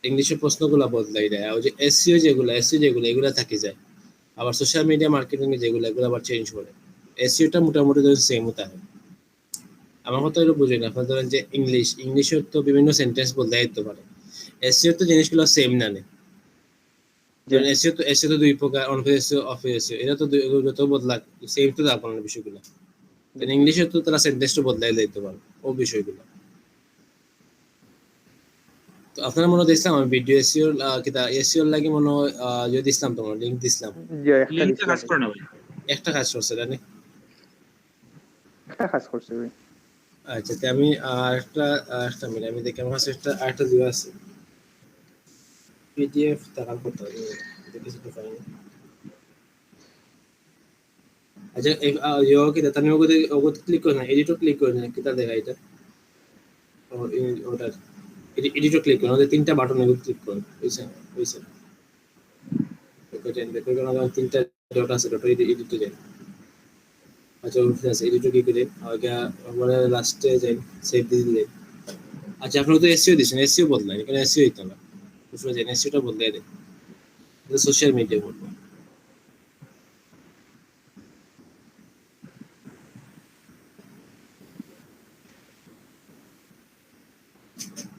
ইংলিশের প্রশ্নগুলো বদলাই দেয় আর যে এসইও যেগুলো এগুলো থাকি যায় আবার সোশ্যাল মিডিয়া মার্কেটিং এ যেগুলো এগুলো আবার চেঞ্জ করে এসইওটা মোটামুটি ধরুন সেম হতে হয় আমার কথা হলো বুঝেন আপনারা ধরেন যে ইংলিশের তো বিভিন্ন সেন্টেন্স বদলাই দিতে পারে এসইও তো জিনিসগুলো সেম না নেই যেমন এসইও তো দুই প্রকার on page SEO of page SEO এটা তো যত বদলা সেম তো থাকবে না বিষয়গুলো দেন ইংলিশে তো তারা সেন্টেন্সটা বদলাই দিতে পারে ও বিষয়গুলো তো আপনারা মনে দেখছিলাম আমি ভিডিও এসইও কিটা এসইও লাগি মনে যদি দিছিলাম তোমার লিংক দিছিলাম জি একটা লিংকটা কাজ করে না ভাই একটা কাজ করছে জানি একটা কাজ করছে ভাই। আচ্ছা তো আমি একটা মিনিট আমি দেখি আমার কাছে আরেকটা ভিউ আছে পিডিএফ তাকাল করতে হবে কিছু তো পাইনি আচ্ছা ইয়ে কি দাতা নিয়ে ওগোতে ক্লিক করে না এডিটও ক্লিক করে না কিটা দেখা এটা ওটা এডিটও ক্লিক করুন ওদের তিনটা বাটন এগুলো ক্লিক করুন ওইসে দেখো এখানে তিনটা ডট আছে ডট এডিটে যান আচ্ছা উঠে আছে এডিটও কি করে আগে আমরা লাস্টে যাই সেভ দিয়ে দিলেন আচ্ছা আপনারা তো এসইও দিছেন এসইও বদলাই এখানে এসইও হইতো না বুঝতে যান এসইওটা বদলাই দেন এটা সোশ্যাল মিডিয়া বলবো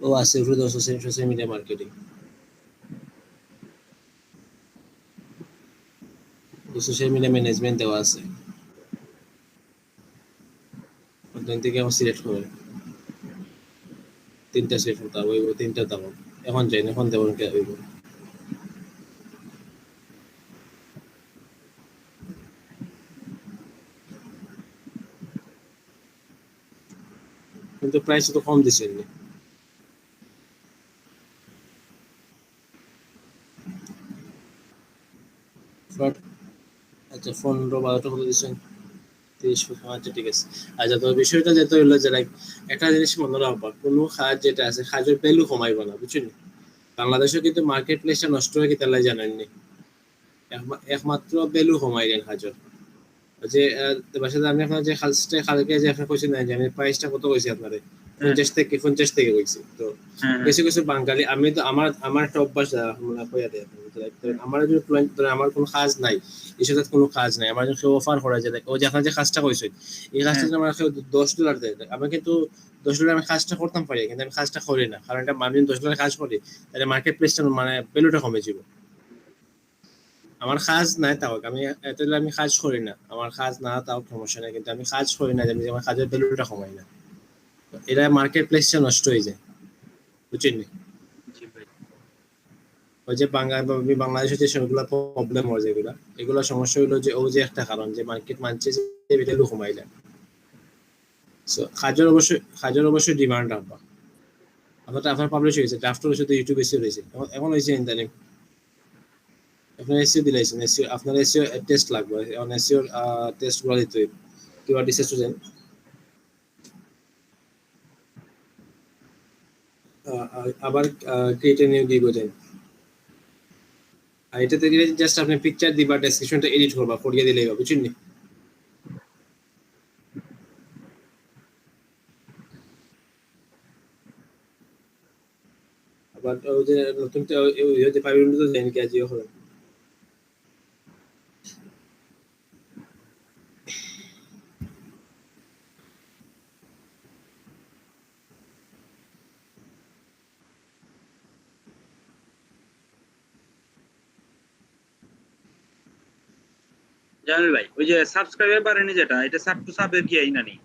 ও আছে উঠে social media marketing social media management দেওয়া আছে ওখান থেকে আমার সিলেক্ট করে তিনটা সিলেক্ট করতে হবে ওই তিনটা দাও এখন যাই এখন দেবো ওইব কিন্তু প্রাইস তো কম দিছে আচ্ছা 15-12টা হলো দিচ্ছেন 30 আচ্ছা ঠিক আছে আচ্ছা তো বিষয়টা যেটা হলো যে লাইক একটা জিনিস মনে রাখবা কোনো কাজ যেটা আছে কাজের ভ্যালু কমাইবা না বুঝছেন বাংলাদেশে কিন্তু মার্কেট প্লেসটা নষ্ট হয়ে গেছে তাই জানেননি একমাত্র ভ্যালু কমাই দেন কাজের যে বাসাতে আমি আপনার যে কালকে যে আপনি কইছেন যে আমি প্রাইসটা কত কইছি আপনারে 50 থেকে কইছি তো কিছু বাঙালি আমি তো আমার একটা অভ্যাস মানে কইয়া দেয় আমার যে ক্লায়েন্ট ধরে আমার কোনো কাজ নাই এর সাথে কোনো কাজ নাই আমার যখন অফার করা যায় ও যে আপনার যে কাজটা কইছেন এই কাজটা যদি আমার $10 দেয় আমি কিন্তু $10 আমি কাজটা করতাম পারি কিন্তু আমি কাজটা করি না কারণ এটা আমি $10 কাজ করি তাহলে মার্কেট প্লেসটা মানে ভ্যালুটা কমে যাবে আমার কাজ নাই তাও আমি এতদিন আমি কাজ করি না আমার কাজ না তাও সমস্যা নেই কিন্তু আমি কাজ করি না আমি আমার কাজের ভ্যালুটা কমাই না এটা মার্কেট প্লেসটা নষ্ট হয়ে যায় বুঝছেন ওই যে বাংলাদেশে যে সেগুলো প্রবলেম হয় যেগুলো এগুলো সমস্যা হলো যে ও যে একটা কারণ যে মার্কেট মানছে যে ভ্যালু কমাই যায় সো কাজের অবশ্যই ডিমান্ড রাখবা আপনার পাবলিশ হয়েছে ড্রাফটের সাথে ইউটিউব এসে রয়েছে এখন হয়েছে ইন্টারনেট আপনার এসইও দিলাইছেন এসইও আপনার এসইও টেস্ট লাগবে এখন এসইও টেস্ট গুলো দিতে হবে কিওয়ার্ড রিসার্চ দেন আবার ক্রিয়েট এ নিউ গিগ দেন আর এটাতে গেলে জাস্ট আপনি পিকচার দিবা, ডেসক্রিপশনটা এডিট করবা, করিয়ে দিলেই হবে, বুঝছেন নি? আবার ওই যে নতুন ওই যে পাইবেন তো জানেন কি আজিও হলো। জামিল ভাই ওই যে সাবস্ক্রাইবার বাড়েনি যেটা, এটা সাব টু সাবে কি আইনা নি?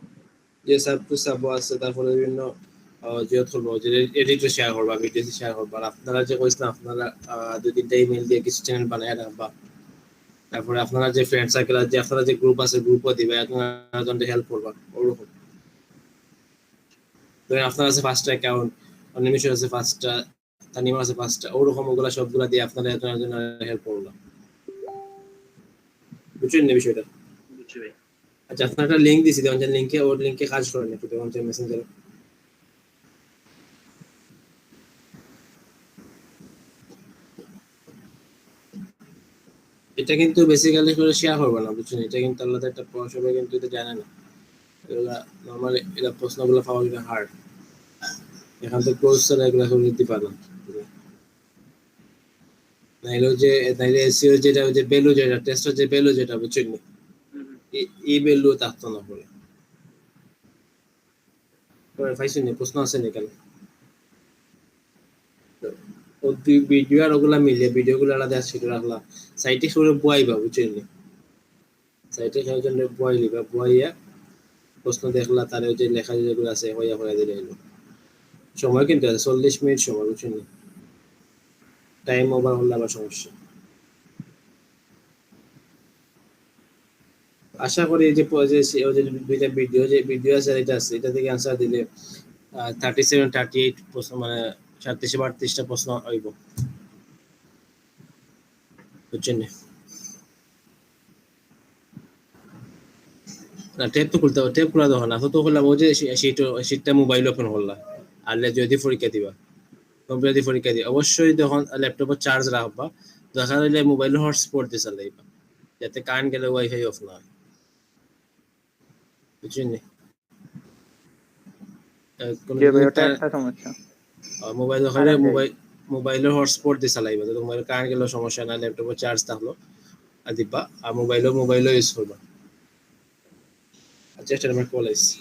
যে সাব টু সাব আছে, তারপরে বিভিন্ন যে করবো যে এডিটে শেয়ার করবা, ভিডিওতে শেয়ার করবা। আর আপনারা যে কইছেন আপনারা 2-3টা ইমেল দিয়ে কিছু চ্যানেল বানায় রাখবা, তারপরে আপনারা যে ফ্রেন্ড সার্কেল আছে, আপনারা যে গ্রুপ আছে গ্রুপও দিবে, আপনারা জনকে হেল্প করবা ওরকম। ধরেন আপনার আছে 5টা অ্যাকাউন্ট, অনিমেষের আছে 5টা, তানিমার আছে 5টা, ওরকম ওগুলা সবগুলা দিয়ে আপনারা একজনের জন্য হেল্প করলাম, বুঝছেন না বিষয়টা? বুঝছি ভাই। আচ্ছা, আপনার একটা লিঙ্ক দিছি, দেখুন লিঙ্কে, ওর লিঙ্কে কাজ করেন একটু, দেখুন মেসেঞ্জারে। এটা কিন্তু বেসিক্যালি করে শেয়ার করবে না, বুঝছেন? এটা কিন্তু আলাদা একটা পড়াশোনা, কিন্তু এটা জানে না। এগুলা নর্মালি এটা প্রশ্নগুলো পাওয়া কিন্তু হার্ড, এখান থেকে ক্লোজ ছাড়া এগুলো এখন দিতে পারে না। নাইলে যে নাইলে এসিও যেটা ওই যে ভ্যালু, যেটা টেস্টের যে ভ্যালু যেটা, বুঝছেন না, এই ভ্যালু থাকতো না পরে। পরে পাইছেন না, প্রশ্ন আছে না কেন? ও ভিডিও আর ওগুলা মিলে ভিডিওগুলো আলাদা সেটা রাখলা সাইটে শুরু বয়াইবা, বুঝছেন না? সাইটে খেয়ার জন্য বয় লিবা, বইয়া প্রশ্ন দেখলা, তার ওই যে লেখা যেগুলো আছে হইয়া হইয়া দিলে এলো। সময় কিন্তু আছে 40 মিনিট সময়, বুঝছেন না? টাইম ওভার হলে আবার সমস্যা। আশা করি যে ওই যে দুইটা ভিডিও আছে, এটা আছে, এটা থেকে আনসার দিলে 37-38 প্রশ্ন, মানে 37-38টা প্রশ্ন হইব, বুঝছেন না? না, ট্যাব তো খুলতে হবে, ট্যাব খোলা তখন না তো করলাম ওই যে শীটটা মোবাইল ওপেন করলাম। আর যদি পরীক্ষা দিবা, কম্পিউটার দিয়ে পরীক্ষা দিবা, অবশ্যই তখন ল্যাপটপে চার্জ রাখবা, দেখা গেলে মোবাইল হটস্পট দিয়ে চালাইবা, যাতে কারেন্ট গেলে ওয়াইফাই অফ না হয়, বুঝছেন না? কোনো জি ভাই, যদি ওটা একটা সমস্যা। মোবাইল হলে কারেন্ট যায়। মোবাইলের হটস্পট দিয়ে চালাইবা, যাতে মোবাইল কারেন্ট গেলেও সমস্যা না, ল্যাপটপে চার্জ থাকলো আর দিবা, আর মোবাইলও ইউজ করবা। আচ্ছা, এটা আমার কল আইছে।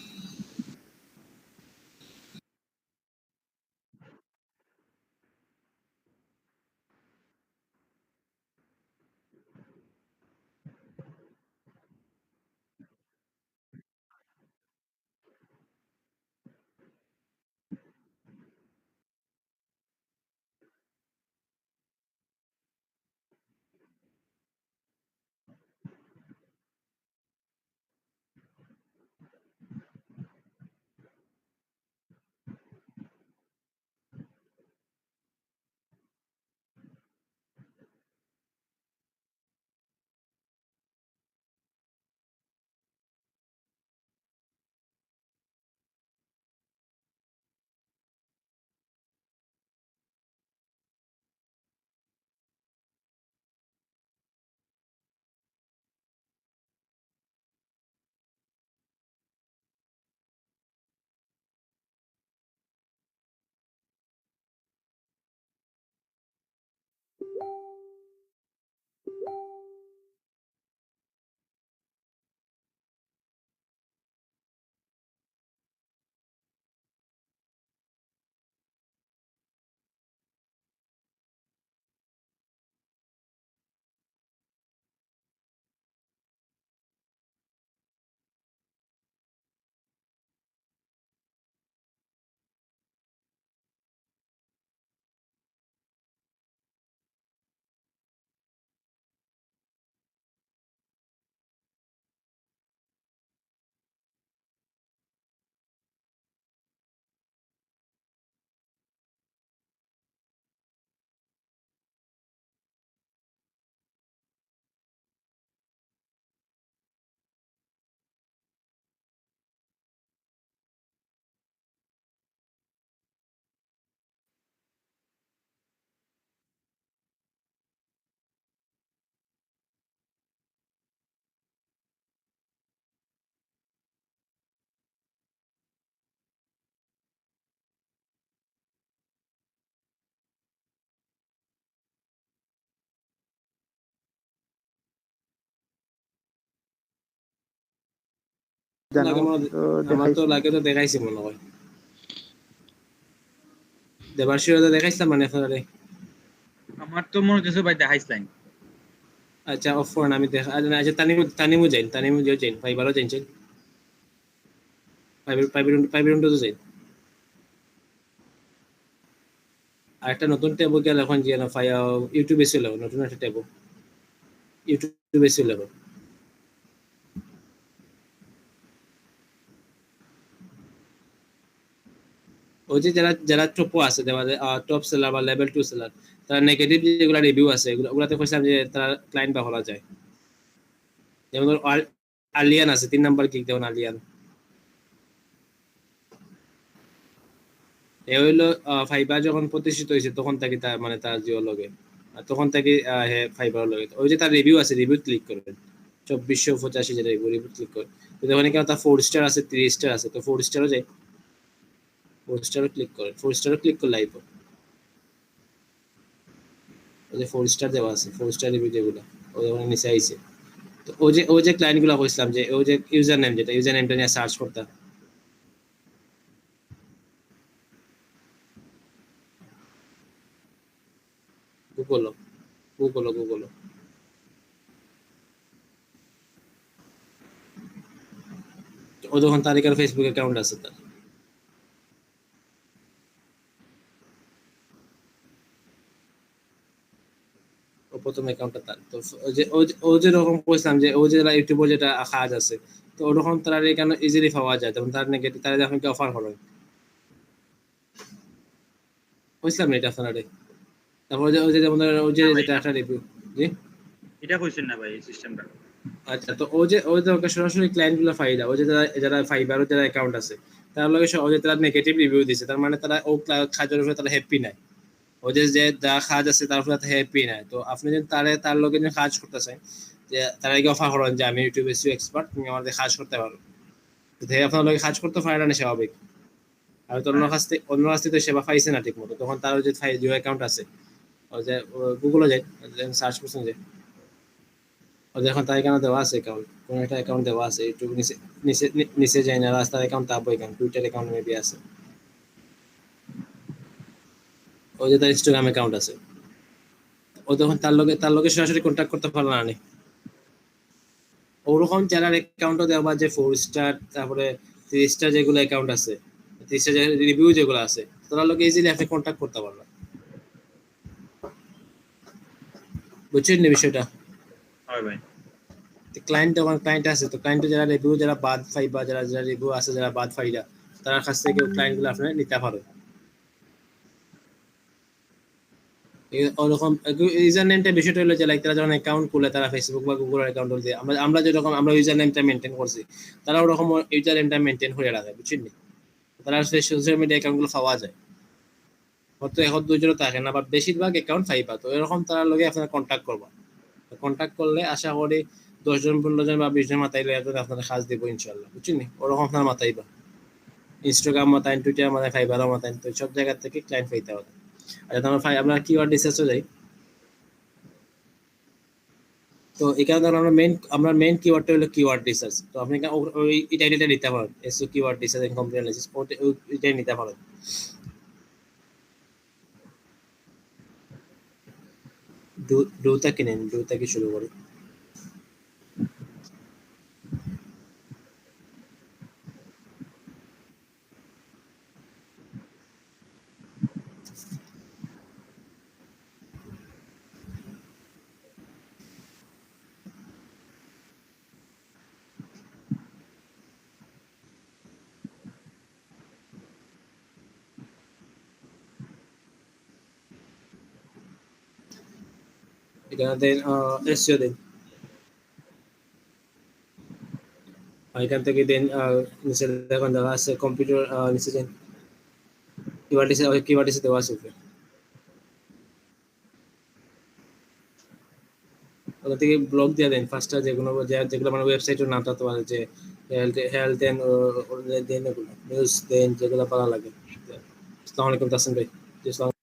জানো লাগে মনে তো আমার তো দেখাইছে। লাগে তো দেখাইছি মনে হয় দেবাশিরদা দেখাইছিলাম মানে আপনারে আমার তো মনে হচ্ছে ভাই দেখাইছিলেন। আচ্ছা অফ করেন আমি দেখা আচ্ছা তানিমু যাই তানিমু যাই ফাইবারও যাই ফাইবার তো যাই আর একটা নতুন ট্যাব গেল এখন যে না ইউটিউবে ছিল নতুন একটা ট্যাব ইউটিউবে ছিল ওই যে যারা যারা টপও আছে টপ সেলার বা লেভেল 2 সেলার তারা নেগেটিভ যেগুলো রিভিউ আছে ওগুলাতে কইছিলাম যে তারা ক্লায়েন্ট বা হলা যায় যেমন ধর আলিয়ান আছে 3 নাম্বার কিক যেমন আলিয়ান এ হইলো ফাইবার যখন প্রতিষ্ঠিত হয়েছে তখন তাকে তার মানে তার জিও লগে আর তখন তাকে ফাইবার লগে ওই যে তার রিভিউ আছে রিভিউ ক্লিক করবেন 2485 যেটা রিভিউ ক্লিক করে তো ওখানে কেন তার 4 স্টার আছে 3 স্টার আছে তো 4 স্টারও যায় 4 স্টারও ক্লিক করে 4 স্টারও ক্লিক করলে আইব ওই যে 4 স্টার দেওয়া আছে 4 স্টার রিভিউ যেগুলো ওই ওখানে নিচে আইছে তো ওই যে ক্লায়েন্ট গুলো কইছিলাম যে ওই যে ইউজার নেম যেটা ইউজার নেমটা নিয়ে সার্চ করতাম গুগল গুগল ও যখন তারিকার ফেসবুক অ্যাকাউন্ট আছে তার ও প্রথম অ্যাকাউন্টটা তার তো ও যে রকম কইছিলাম যে ও যে ইউটিউবে যেটা কাজ আছে তো ওরকম তারা এখানে ইজিলি পাওয়া যায় তখন তার নেগেটিভ তারা যখন অফার করেন কইছিলাম না এটা আপনারা তারপর ওই যে যেমন ধরেন ওই যে না ভাই যেটা একটা রিভিউ জি এটা কইছেন না ভাই এই সিস্টেমটা। আচ্ছা তো ওই যে ওকে সরাসরি ক্লায়েন্ট গুলো ফাইদা ওই যে যারা যারা ফাইবারও যারা অ্যাকাউন্ট আছে তার লগে ওই যে তারা নেগেটিভ রিভিউ দিছে তার মানে তারা ও কাজের উপরে তারা হ্যাপি নাই ওদের যে যা কাজ আছে তার উপরে হ্যাপি নাই তো আপনি যদি তার লগে যদি কাজ করতে চান যে তারা কি অফার করেন যে আমি ইউটিউবে সি এক্সপার্ট তুমি আমাদের কাজ করতে পারো তো তাই আপনার লগে কাজ করতে পারে না স্বাভাবিক আর তো অন্য কাছ থেকে তো সেবা পাইছে না ঠিক মতো তখন তার যে জিও অ্যাকাউন্ট আছে ওই যে গুগলে যায় সার্চ করছেন যে ওদের এখন তার এখানে দেওয়া আছে অ্যাকাউন্ট কোন একটা অ্যাকাউন্ট দেওয়া আছে ইউটিউব নিচে নিচে নিচে যায় না রাস্তার অ্যাকাউন্ট তারপর অ্যাকাউন্ট টুইটার অ্যাকাউন্ট মেবি আছে ওই যে তার ইনস্টাগ্রাম অ্যাকাউন্ট আছে ও তখন তার লগে সরাসরি কন্ট্যাক্ট করতে পারলো না ওরকম চ্যানেল অ্যাকাউন্টও দেওয়া যে 4 স্টার তারপরে 3 স্টার যেগুলো অ্যাকাউন্ট আছে 3 স্টার রিভিউ যেগুলো আছে তার লগে ইজিলি আপনি কন্ট্যাক্ট করতে পারবেন বুঝছেন না বিষয়টা হয় ভাই। ক্লায়েন্ট যখন ক্লায়েন্ট আছে তো ক্লায়েন্টে যারা রিভিউ যারা বাদ ফাই বা যারা যারা রিভিউ আছে যারা বাদ ফাইরা তার কাছ থেকে ক্লায়েন্ট গুলো আপনি নিতে পারেন ওরকম ইউজার নেমটা বিষয়টা হলো যে লাইক তারা যখন অ্যাকাউন্ট খুলে তারা ফেসবুক বা গুগল অ্যাকাউন্ট দিয়ে আমরা আমরা যেরকম আমরা ইউজার নেমটা মেনটেন করছি তারা ওরকম ইউজার নেমটা মেনটেন করে রাখে বুঝছেন তারা সোশ্যাল মিডিয়া অ্যাকাউন্ট গুলো পাওয়া যায় হয়তো এখন দুইজনও থাকে না বা বেশিরভাগ অ্যাকাউন্ট পাইবা তো এরকম তার লগে আপনারা কন্ট্যাক্ট করবা কন্ট্যাক্ট করলে আশা করি 10 জন 15 জন বা 20 জন মাতাইলে একজন আপনাদের কাজ দেবো ইনশাল্লাহ বুঝছেন ওরকম আপনার মাতাইবা ইনস্টাগ্রাম মাতাইন টুইটার মাতাইন ফাইবারও মাতাইন তো সব জায়গা থেকে ক্লায়েন্ট পাইতে হবে আচ্ছা তোমার আমরা কিওয়ার্ড রিসার্চও যাই তো এখানে ধরুন আমরা মেইন কিওয়ার্ডটা হলো কিওয়ার্ড রিসার্চ তো আপনি ওই টাইটেলটা নিতে পারেন SEO keyword research and computer analysis ওইটাই নিতে পারেন ডুটা কিনেন ডুটা কি শুরু করি এখানে দেন এসইও দেন এখান থেকে দেন নিচে দেখুন দেওয়া আছে কম্পিউটার নিচে দেন কিওয়ার্ড রিসার্চ দেওয়া আছে উপরে ওখান থেকে ব্লগ দিয়ে দেন ফার্স্টটা যেগুলো মানে ওয়েবসাইটের নামটা তো আছে যে হেলথ এন্ড দেন এগুলো নিউজ দেন যেগুলো ভালো লাগে আসসালামু আলাইকুম তাসিম ভাই জি, আসসালামু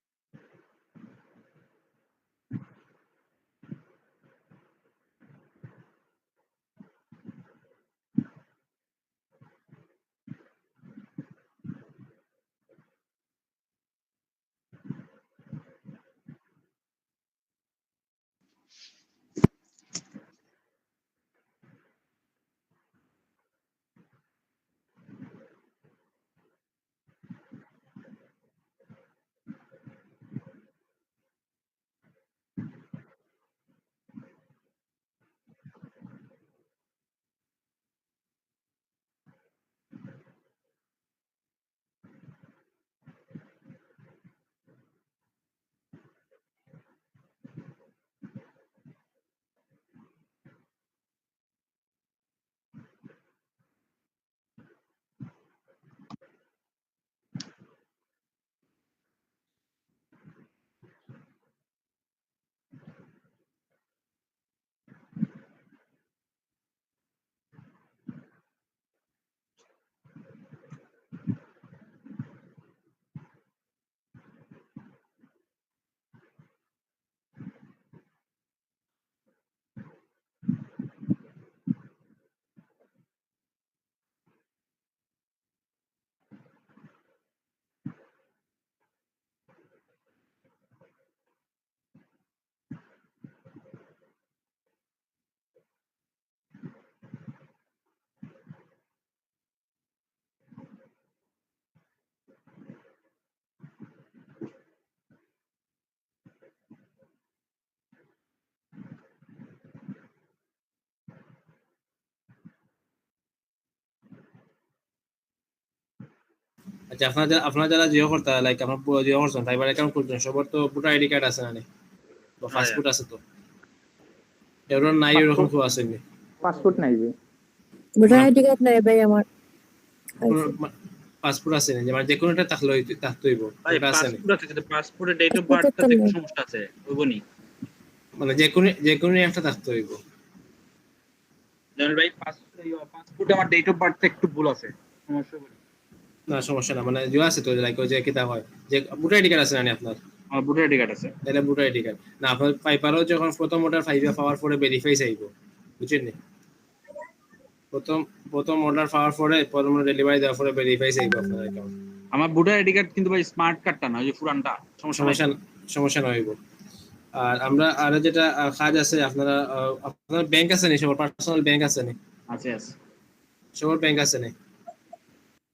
আচ্ছা আপনারা যারা জিও করতে লাইক আপনার পুরো জিও করছেন ফাইবার অ্যাকাউন্ট করছেন সবার তো ভোটার আইডি কার্ড আছে না নি? বা পাসপোর্ট আছে তো এরকম নাই এরকম কেউ আসেনি পাসপোর্ট নাই ভাই ভোটার আইডি কার্ড নাই ভাই আমার পাসপোর্ট আছে না মানে যে কোনো একটা থাকতে হইব ভাই এটা আছে না পাসপোর্ট আছে কিন্তু পাসপোর্টে ডেট অফ Passport বার্থ তো একটু নেই। সমস্যা আছে ওইবনি মানে যে কোনো একটা থাকতে হইব জানেন ভাই পাসপোর্টে আমার ডেট অফ বার্থ একটু ভুল আছে সমস্যা হবে না সমস্যা না মানে যে আছে তো লাইক ওই যে কিতা হয় যে ভোটার আইডি কার্ড আছে না নি আপনার আমার ভোটার আইডি কার্ড আছে তাহলে ভোটার আইডি কার্ড না আপনার পাইপারও যখন প্রথম অর্ডার 5 পাওয়ার পরে ভেরিফাই চাইব বুঝছেন নি প্রথম অর্ডার পাওয়ার পরে প্রথম ডেলিভারি দেওয়ার পরে ভেরিফাই চাইব আপনার অ্যাকাউন্ট আমার ভোটার আইডি কার্ড কিন্তু ভাই স্মার্ট কার্ডটা না ওই যে পুরানটা সমস্যা না হইব আর আমরা আর যেটা কাজ আছে আপনারা আপনার ব্যাংক আছে নি সবার পার্সোনাল ব্যাংক আছে নি আছে আছে সবার ব্যাংক আছে নি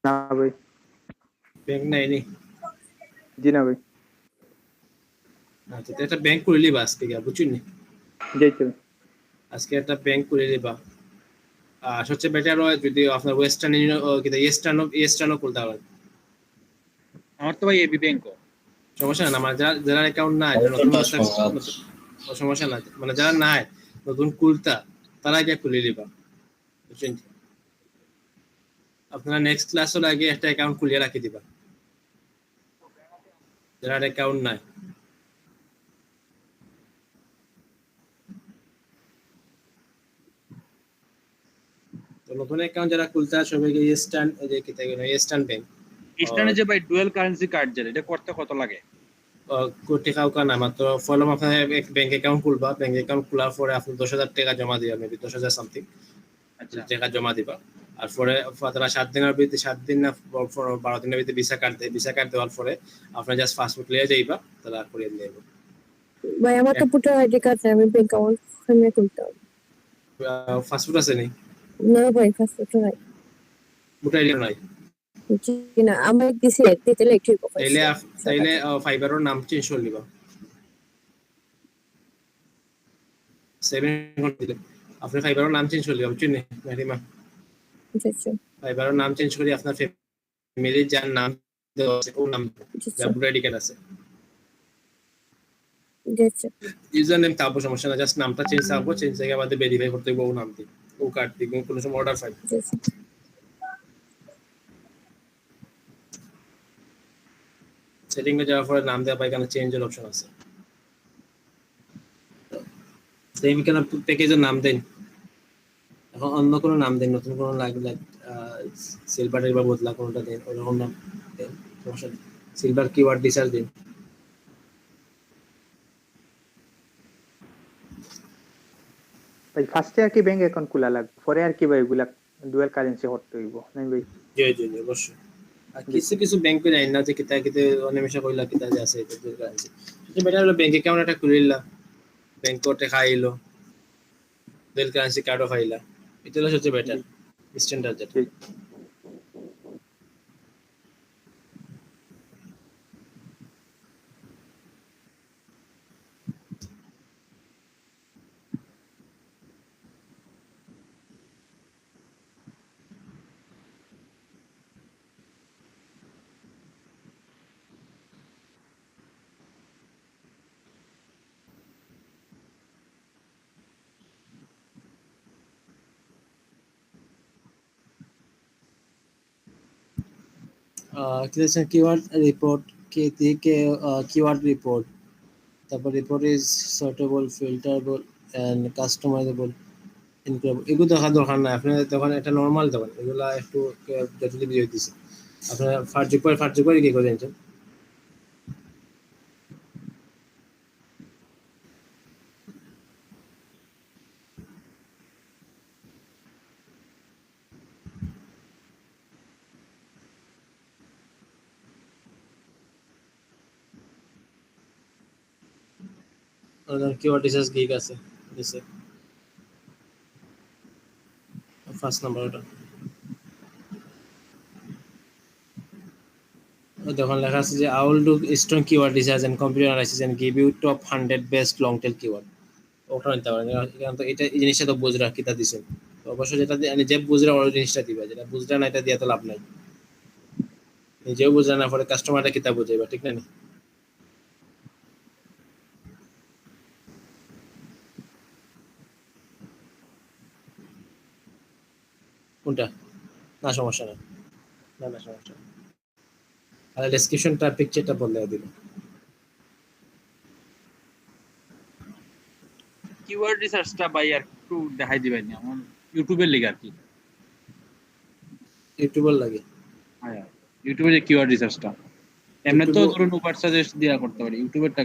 না ভাই ব্যাংক নাই নি জি না ভাই আচ্ছা তো একটা ব্যাংক করে লিবা আজকে বুঝছেন নি যাইতে আজকে একটা ব্যাংক করে লিবা আর সবচেয়ে বেটার হয় যদি আপনার ওয়েস্টার্ন ইউনিয়ন কিতা ইস্টার্নও খুলতে পারেন আমার তো ভাই এবি ব্যাংক সমস্যা না মানে যারা অ্যাকাউন্ট নাই নতুন সমস্যা না মানে যারা নাই নতুন খুলতা তারা গিয়ে খুলে লিবা বুঝছেন আপনারা নেক্সট ক্লাস হলে আগে একটা অ্যাকাউন্ট খুলিয়ে রাখি দিবা যারা অ্যাকাউন্ট নাই তো নতুন অ্যাকাউন্ট যারা খুলতে সবাইকে ইস্টার্ন যে কি থাকে ইস্টার্ন ব্যাংক ইস্টার্নে যে ভাই ডুয়াল কারেন্সি কার্ড যেটা এটা করতে কত লাগে কোটি টাকা না মাত্র ফলম আপনার এক ব্যাংক অ্যাকাউন্ট খুলবা ব্যাংক অ্যাকাউন্ট খোলার পরে আপনি 10,000 টাকা জমা দিবা মেবি 10,000 সামথিং আচ্ছা টাকা জমা দিবা আর পরে তারা 7 দিনের ভিতরে 7 দিন না 12 দিনের ভিতরে ভিসা কার্ড দেওয়ার পরে আপনি জাস্ট পাসপোর্ট লিয়ে যাইবা তারা করে নেবে ভাই আমার তো ভোটার আইডি কার্ড নাই আমি ব্যাংক অ্যাকাউন্ট কেমনে খুলতে হবে পাসপোর্ট আছে নি না ভাই পাসপোর্ট নাই ভোটার আইডি নাই জি না আমার দিতে লেট হইব তাইলে ফাইবারের নাম চেঞ্জ করে নিবা 7 করে দিলে আপনি ফাইবারের নাম চেঞ্জ করে নিবা বুঝছেন নি মেরিমা আচ্ছা ফাইবারের নাম চেঞ্জ করে আপনার ফ্যামিলির যার নাম দেওয়া আছে ও নাম যা ভোটার আইডি কার্ড আছে আচ্ছা ইউজার নেম তারপর সমস্যা না জাস্ট নামটা চেঞ্জ থাকবো চেঞ্জ থেকে আমাদের ভেরিফাই করতে হবে ও নাম দিয়ে ও কার্ড দিয়ে কোনো সময় অর্ডার ফাইল সেটিং এ যাওয়ার পরে নাম দেওয়া পাই এখানে চেঞ্জের অপশন আছে সেম কেন প্যাকেজের নাম দেন এখন অন্য কোনো নাম দেন নতুন কোনো লাগলে সিলভারের বা বদলা কোনটা দেন ওরকম নাম দেন সমস্যা নেই সিলভার কিওয়ার্ড ডিসার্চ দিন ভাই ফার্স্টে আর কি ব্যাংক অ্যাকাউন্ট খোলা লাগবে পরে আর কি ভাই এগুলা ডুয়াল কারেন্সি করতে হইব নাই ভাই জি অবশ্যই আর কিছু ব্যাংকে যাই না যে কিতা অনিমেষা কইলা কিতা যে আছে এটা দুই কারেন্সি সেটা বেটার হলো ব্যাংক অ্যাকাউন্ট একটা খুলে নিলা ব্যাংক কোটে খাইলো ডুয়াল কারেন্সি কার্ডও খাইলা এটা হলো সবচেয়ে বেটার স্ট্যান্ডার্ড যেটা creation keyword report keyword report তারপর report is sortable filterable and customizable includable এগুলো দেখার দরকার নাই আপনি তখন এটা নরমাল দেবেন এগুলা একটু জটিল ভিডিও দিছে আপনারা ফার্স্ট করে কি করে জানেন keyword research gig আছে দিছে ফার্স্ট নাম্বার ওটা যখন লেখা আছে যে I will do strong keyword research and computer analysis and give you top 100 best long tail keyword ওটা নিতে পারেন কারণ তো এটা এই জিনিসটা তো বুঝরা কিতা দিছেন তো অবশ্যই যেটা যে বুঝরা ওই জিনিসটা দিবা যেটা বুঝরা না এটা দিয়ে তো লাভ নাই নিজেও বুঝে না পরে কাস্টমারটা কিতা বুঝাইবা, ঠিক না নি? কোনটা? না সমস্যা না, না সমস্যা না। আর ডেসক্রিপশনটা পিকচারটা বদলে দিল। কিওয়ার্ড রিসার্চটা ভাই আর একটু দেখাই দিবেন আমার ইউটিউবের লিগে আর কি। ইউটিউবার লাগে হ্যাঁ ইউটিউবে যে কিওয়ার্ড রিসার্চটা এমনি তো ইউটিউব- ধরুন উপার সাজেস্ট দিয়া করতে পারি, ইউটিউবেরটা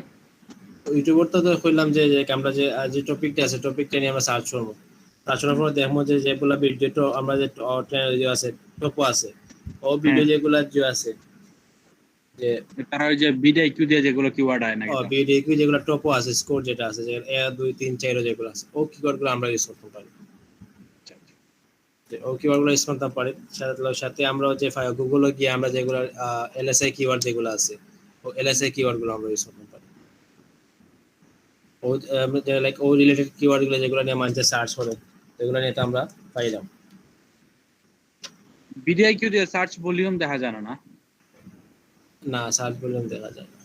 ইউটিউবার তো কইলাম যে আমরা যে টপিকটা আছে টপিকটা নিয়ে আমরা সার্চ করবো, সার্চ করার পর দেখবো যে যেগুলা ভিডিও তো আমরা যে যে আছে টপও আছে ও ভিডিও যেগুলা যে আছে যে তারা ওই যে বিডি আইকিউ দিয়ে যেগুলো কিওয়ার্ড হয় নাকি ভিডিও যেগুলা টপও আছে স্কোর যেটা আছে যে 1 2 3 4 যেগুলো আছে ও কিওয়ার্ড গুলো আমরা ইউজ করতে পারি। ও কিওয়ার্ড গুলো ইউজ করতে পারি, সাথে আমরা যে গুগলে গিয়ে আমরা যেগুলো এলএসআই কিওয়ার্ড যেগুলো আছে ও এলএসআই কিওয়ার্ড গুলো আমরা ইউজ করতে পারি। ও লাইক ও রিলেটেড কিওয়ার্ড গুলো যেগুলো নিয়ে মানুষ সার্চ করে সেগুলো নিয়ে তো আমরা পাইলাম। বিডি আইকিউ দিয়ে সার্চ ভলিউম দেখা যায় না? না সার্চ ভলিউম দেখা যায় না।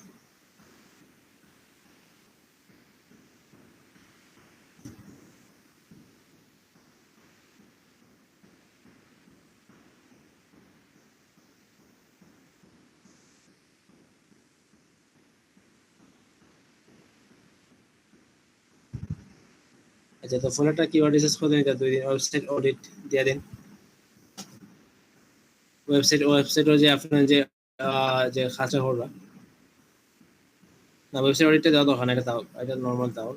আচ্ছা তো ফোনটা কিওয়ার্ড রিসার্চ করে দিন, 2 দিন ওয়েবসাইট অডিট দিয়ে দিন। ওয়েবসাইটও যে আপনার যে খাঁচা করবা না, ওয়েবসাইট অডিটটা দেওয়া দরকার না, এটা দাও, এটা নর্মাল দাও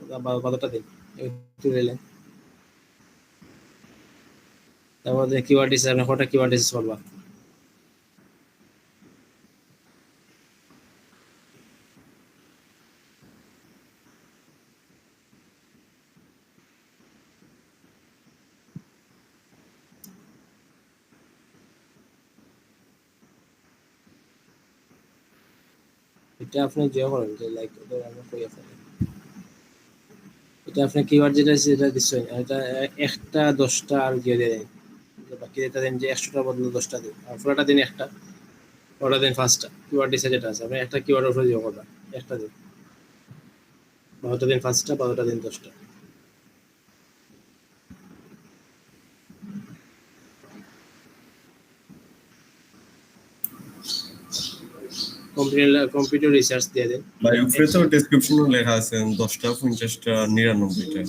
কতটা দিন তুলে নিলেন। তারপর কিওয়ার্ড রিসার্চ আপনি কটা কিওয়ার্ড রিসার্চ করবা। এটা আপনি যে করেন যে লাইক আমরা কই আছে এটা আপনি কিওয়ার্ড যেটা সেটা দিচ্ছেন এটা একটা 10টা আর দিয়ে দেন, বাকি এটা দিন যে 100টার বদলে 10টা দিন আর পুরোটা দিন একটা, পুরোটা দিন 5টা কিওয়ার্ড দিছে যেটা আছে আপনি একটা কিওয়ার্ড উপরে দিয়ে করবেন একটা দিন, 12টা দিন 5টা 12টা দিন 10টা। কম্পিউটার রিসার্চ দিয়ে দেন। ভাই উপরে তো ডেসক্রিপশনে লেখা আছে 10টা 50টা 99টা,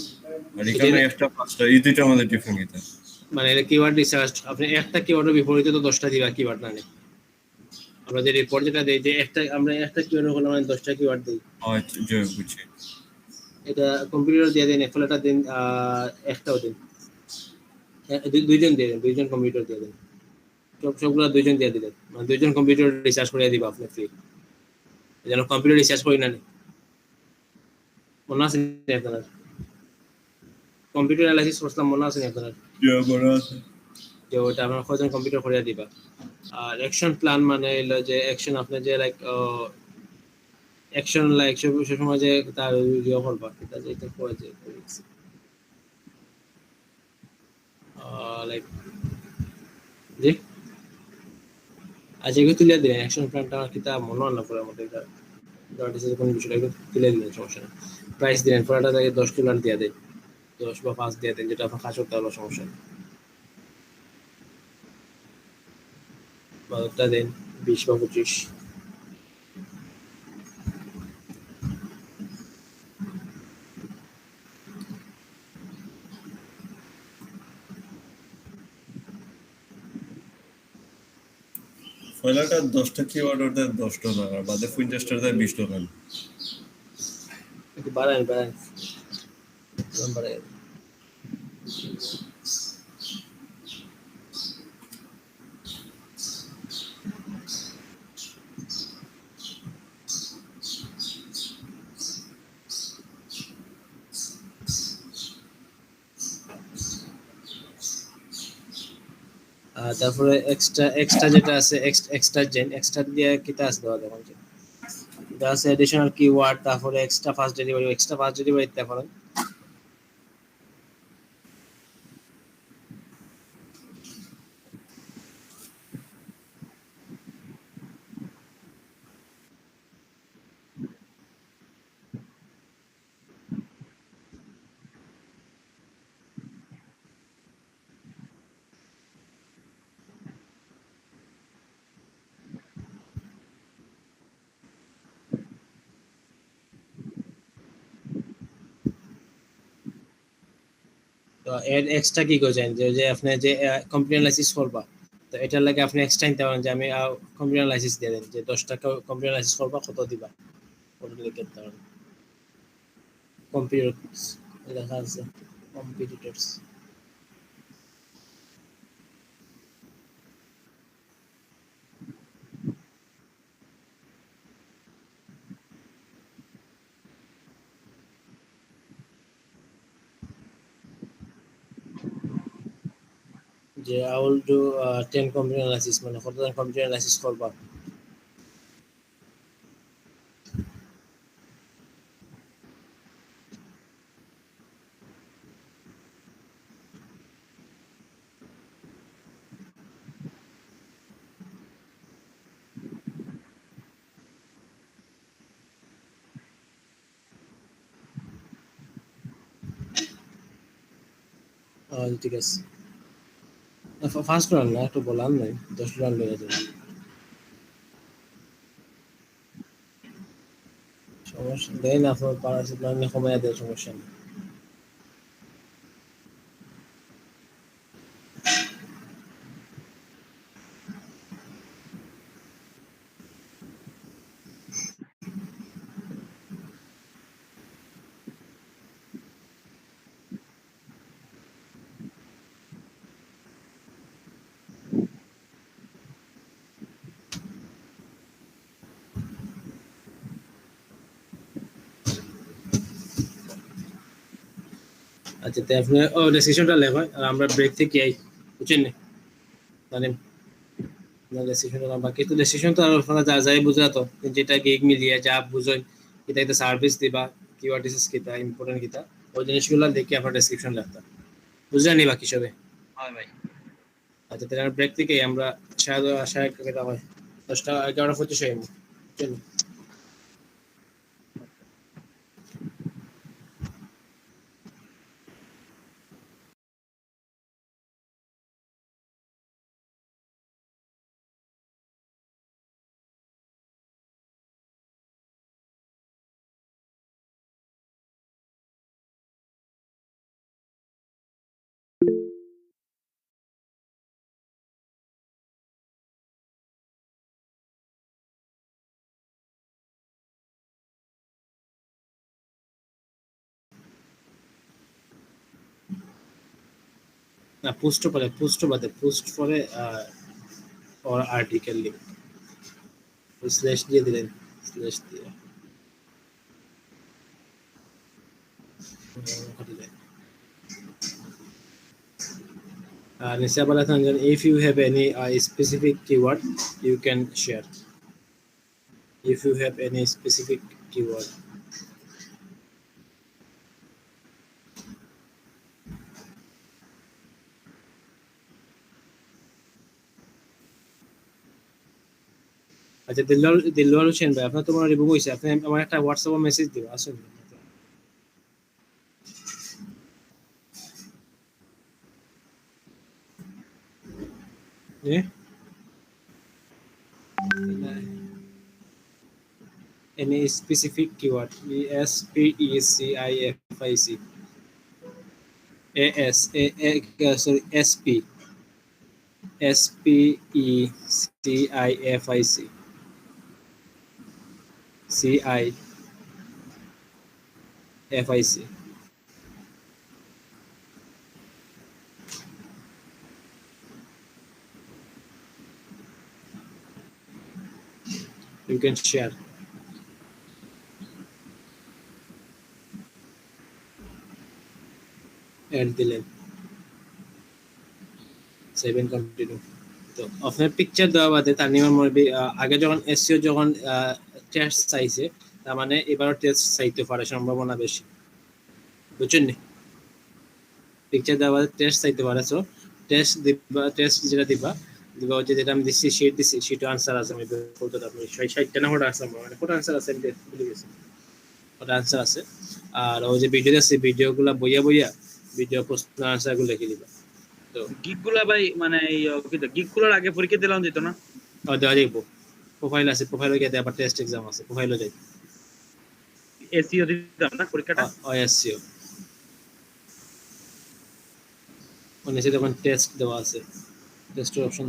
আর এখানে একটা 5টা, এই দুইটার মধ্যে ডিফারেন্ট এটা। মানে এটা কিওয়ার্ড রিসার্চ আপনি একটা কিওয়ার্ডের বিপরীতে তো 10টা দিবা কিওয়ার্ড না নেই। আমরা যে রিপোর্ট যেটা দেই যে আমরা একটা কিওয়ার্ড হলো মানে 10টা কিওয়ার্ড দিই, আচ্ছা জয় বুঝছি। এটা কম্পিউটার দিয়ে দেন ফলেটা দিন একটাও দিন দুইজন দিয়ে দেন, দুইজন কম্পিউটার দিয়ে দেন, সবগুলো দুইজন দিয়ে দিলেন মানে দুইজন কম্পিউটার রিসার্চ করে দিবা আপনি ফ্রি, যেন কম্পিউটার রিসার্চ করি না মনে আছে আপনার কম্পিউটার অ্যানালাইসিস করছিলাম মনে আছে আপনার যে ওটা আপনার কয়জন কম্পিউটার করে দিবা। আর অ্যাকশন প্ল্যান মানে হলো যে অ্যাকশন আপনি যে লাইক অ্যাকশন লাইক সে সময় যে তার ইয়ে করবা এটা যে এটা করে যে লাইক জি আজ এগুলো তুলে দিলেন অ্যাকশন প্ল্যানটা আমার কিতা মনে হয় না পরে আমাদের এটা কোনো বিষয়টা এগুলো তুলে দিলেন সমস্যা না। প্রাইস দিলেন পুরোটা থেকে $10 দিয়ে দেন, 10 বা 5 দিয়ে দেন যেটা আপনার কাজ করতে হলো সমস্যা নেই। বারোটা দেন 20 বা 25। পয়লাটা 10টা কিওয়ার্ড ওটা $10 আর বাদে 50টা দেয় $20। একটু বাড়ান বাড়াই তারপরে এক্সট্রা যেটা আছে এক্সট্রা দিয়ে কিটা আছে দেওয়া দেখুন এটা আছে এডিশনাল কিওয়ার্ড, তারপরে এক্সট্রা ফাস্ট ডেলিভারি দিতে পারেন। তো এর এক্সট্রা কি করছেন যে আপনি যে কম্পিউটার অ্যানালাইসিস করবা, তো এটার লাগে আপনি এক্সট্রা নিতে পারেন যে আমি কম্পিউটার অ্যানালাইসিস দিয়ে দেন যে 10 টাকা কম্পিউটার অ্যানালাইসিস করবা কত দিবা, ওটা লিখে দিতে পারেন। কম্পিউটার লেখা আছে কম্পিটিটরস। যে I will do 10 computer analysis মানে কতজন কম্পিউটার অ্যানালাইসিস করবা। ঠিক আছে, ফার্স্ট রান না একটু বললাম নাই 10 রান লেগে যাবে, সমস্যা দেন আপনার পারার প্ল্যানে কমাইয়া দেয়, সমস্যা নেই। আচ্ছা তো আপনি ডেসক্রিপশনটা লেখো আর আমরা ব্রেক থেকে আই, বুঝছেন না মানে না ডেসক্রিপশনটা বাকি তো ডেসক্রিপশন তো আর আপনারা যা যাই বুঝা তো যেটা গিগ মিলিয়ে যা বুঝেন এটা একটা সার্ভিস দিবা কিওয়ার্ড ডিসিস কিটা ইম্পর্টেন্ট কিটা ওই জিনিসগুলো দেখে আপনার ডেসক্রিপশন লিখতা, বুঝলেন নি বাকি সবে? হয় ভাই। আচ্ছা তাহলে ব্রেক থেকে আমরা শায়দ কেটা হয় 10টা 11:25 হয়, বুঝছেন? না পোস্ট পরে or article link স্ল্যাশ দিয়ে দিলেন, স্ল্যাশ দিয়ে নিচে বলা থাকবেন if you have any specific keyword you can share, if you have any specific keyword. আচ্ছা দিলওয়ার হোসেন ভাই আপনার তো মনে রিমুভ হয়েছে, আপনি আমার একটা হোয়াটসঅ্যাপে মেসেজ দিবেন আসুন। Any specific keyword SPECIFIC you can share. Add দিলেন 7 কন্টিনিউ। তো আপনার পিকচার দেওয়া বাদে তার নিয়ম আগে যখন এসইও যখন টেস্ট চাইছে তার মানে এবারও টেস্ট চাইতে পারে সম্ভাবনা বেশি, বুঝছেন নি? পিকচার দেওয়া বাদে টেস্ট চাইতে পারে, সো টেস্ট দিবা, টেস্ট যেটা দিবা হচ্ছে যেটা আমি দিচ্ছি শিট দিচ্ছি, শিট আনসার আছে আমি বলতে আপনি 60টা না ওটা আছে মানে কোটা আনসার আছে আমি ভুলে গেছি, ওটা আনসার আছে। আর ওই যে ভিডিও আছে ভিডিওগুলো বইয়া ভিডিও প্রশ্ন আনসার গুলো লিখে দিবা। তো গিগগুলা ভাই মানে গিগগুলোর আগে পরীক্ষা দিলাম যেত না? দেওয়া যাইব, প্রোফাইল আছে, প্রোফাইলে গিয়ে আবার টেস্ট এক্সাম আছে, প্রোফাইলে যাই এসইও দিতাম না পরীক্ষাটা? এসইও নিচে দেখুন টেস্ট দেওয়া আছে, টেস্টের অপশন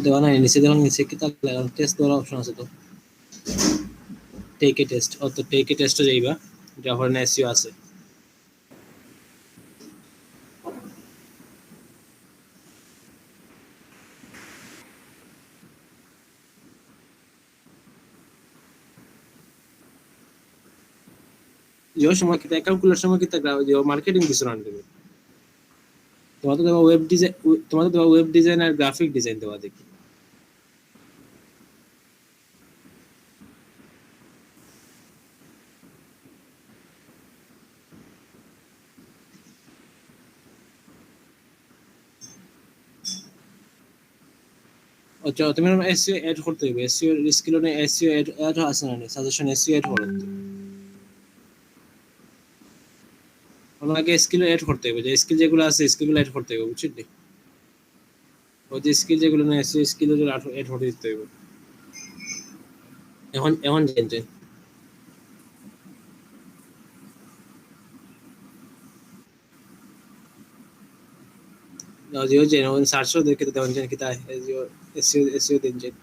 দেওয়া নাই, নিচে দেখুন নিচে কি তার টেস্ট দেওয়ার অপশন আছে তো, টেক এ টেস্ট, অত টেক এ টেস্টে যাইবা যখন এসইও আছে। যে সময় কিতা ক্যালকুলেট সময় কিতা যে মার্কেটিং দিছ না তুমি, তোমার তো দেওয়া ওয়েব ডিজাইন, তোমার তো দেওয়া ওয়েব ডিজাইন আর গ্রাফিক ডিজাইন দেওয়া দেখি। আচ্ছা তুমি এসইও এড করতে হবে, এসইও স্কিল নে এসইও এড আছে না, সাজেশন এসইও এড করতে ওনাকে স্কিল এড করতে হবে, যে স্কিল যেগুলো আছে স্কিলগুলো এড করতে হবে, বুঝছেন? ওই যে স্কিল যেগুলো না এসইও স্কিলগুলো এড করে দিতে হবে। এখন জানেন না জিও জেন ওন সার্চও দেখতে দেওয়ান জেন কিতা এসইও দিন জেন।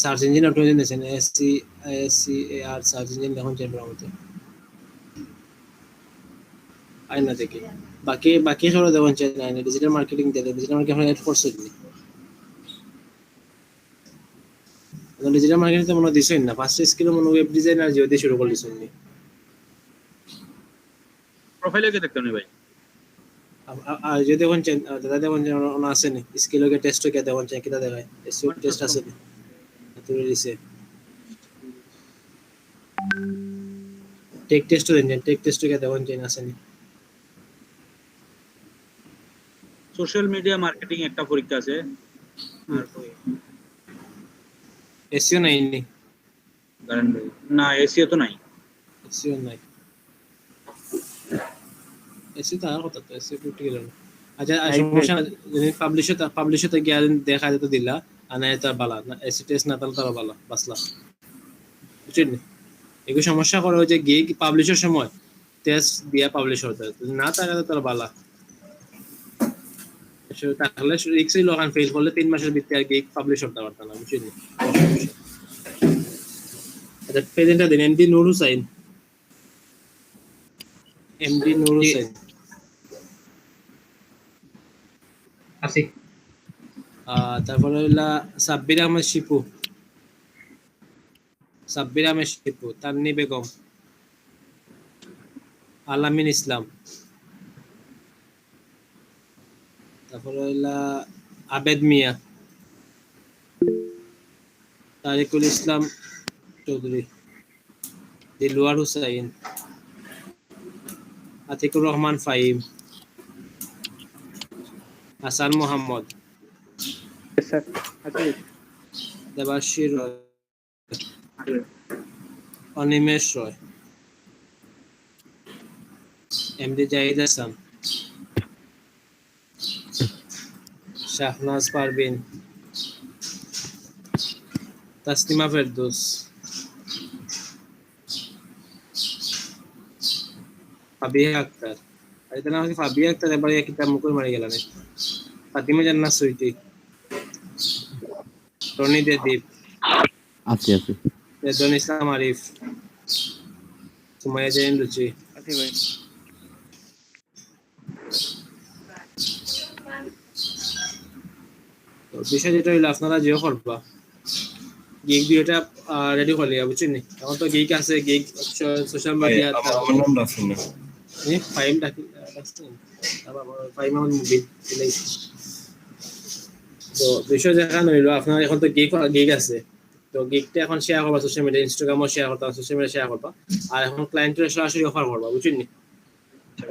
সার্চ ইঞ্জিন আপনি দিয়েছেন এসসিএআর সার্চ ইঞ্জিন এখন চেঞ্জ করা হতো আইনা থেকে বাকি সব দেওয়ান চাই না, ডিজিটাল মার্কেটিং দিয়ে ডিজিটাল মার্কেটিং এড করছেন নি, ডিজিটাল মার্কেটিং তো মনে দিছেন না, ফার্স্ট স্কিল মনে ওয়েব ডিজাইন আর জিও দিয়ে শুরু করলেছেন নি। প্রোফাইলে কে দেখতে নি ভাই? আর যদি দেখুন দাদা দেখুন ওনা আছে নি স্কিলকে টেস্ট কে দেখুন চাই কিটা দেখায় এসইও টেস্ট আছে নি তুমি দিছে টেক টেস্ট দেন, টেক টেস্ট কে দেখুন চাই আছে নি। সোশ্যাল মিডিয়া মার্কেটিং একটা পরীক্ষা আছে, আর কই এসইও নাই নি, জানেন ভাই? না এসিও তো নাই। এসইও নাই, এসইও তো আর কথা তো এসইও টুটি গেল না। আচ্ছা সমস্যা যদি পাবলিশতে গিয়ে দেখা যেত দিলা আনা এটা বালা না, এসই টেস্ট না তাহলে তারা বালা বাসলা, বুঝছেন? এগুলো সমস্যা করে যে গিয়ে পাবলিশের সময় টেস্ট দিয়া পাবলিশ হতে না, তাহলে তারা বালা তাহলে রিক্সই লোকান ফেল করলে 3 মাসের ভিতরে আর গিয়ে পাবলিশ হতে পারতাম না, বুঝছেন? আচ্ছা প্রেজেন্টটা দেন এমডি নূর হুসাইন, এমডি নূর হুসাইন আসি। তারপরে হইলা সাব্বির আহমেদ শিপু, সাব্বির আহমেদ শিপু, তান্নি বেগম, আলামিন ইসলাম, তারপরে হইলা আবেদ মিয়া, তারিকুল ইসলাম চৌধুরী, দিলওয়ার হুসাইন, আতিকুর রহমান ফাহিম, হাসান মোহাম্মদ, স্যার আছে দেবাশির রয়, অনিমেষ রয়, এমডি জাহিদ হাসান, শাহনাজ পারভিন, তাসলিমা ফেরদৌস, ফাবিহা আক্তার, আর এটা না হয় ফাবিহা আক্তার এবারে কিতাব মুকুল মারি গেল না, ফাতিমা জান্নাত সুইটি, টনি দেদীপ, আছে রেদন ইসলাম আরিফ, সুমাইয়া জেন রুচি। আছে ভাই। তো বিষয় যেটা হইলো আপনারা যেও করবা গিগ ভিডিওটা রেডি করলি বুঝছেন? এখন তো গিগ আছে, গিগ সোশ্যাল মিডিয়া আমার নামটা আছে না, ফাইল ডাকছেন ফাইল আমার মোবাইল এলাই। তো বিষয় দেখানো হইলো আপনার এখন তো গিগ আছে, তো গিগটা এখন শেয়ার করবা সোশ্যাল মিডিয়া, ইনস্টাগ্রামও শেয়ার করবা, সোশ্যাল মিডিয়া শেয়ার করবা, আর এখন ক্লায়েন্টের সরাসরি অফার করবা, বুঝছেন?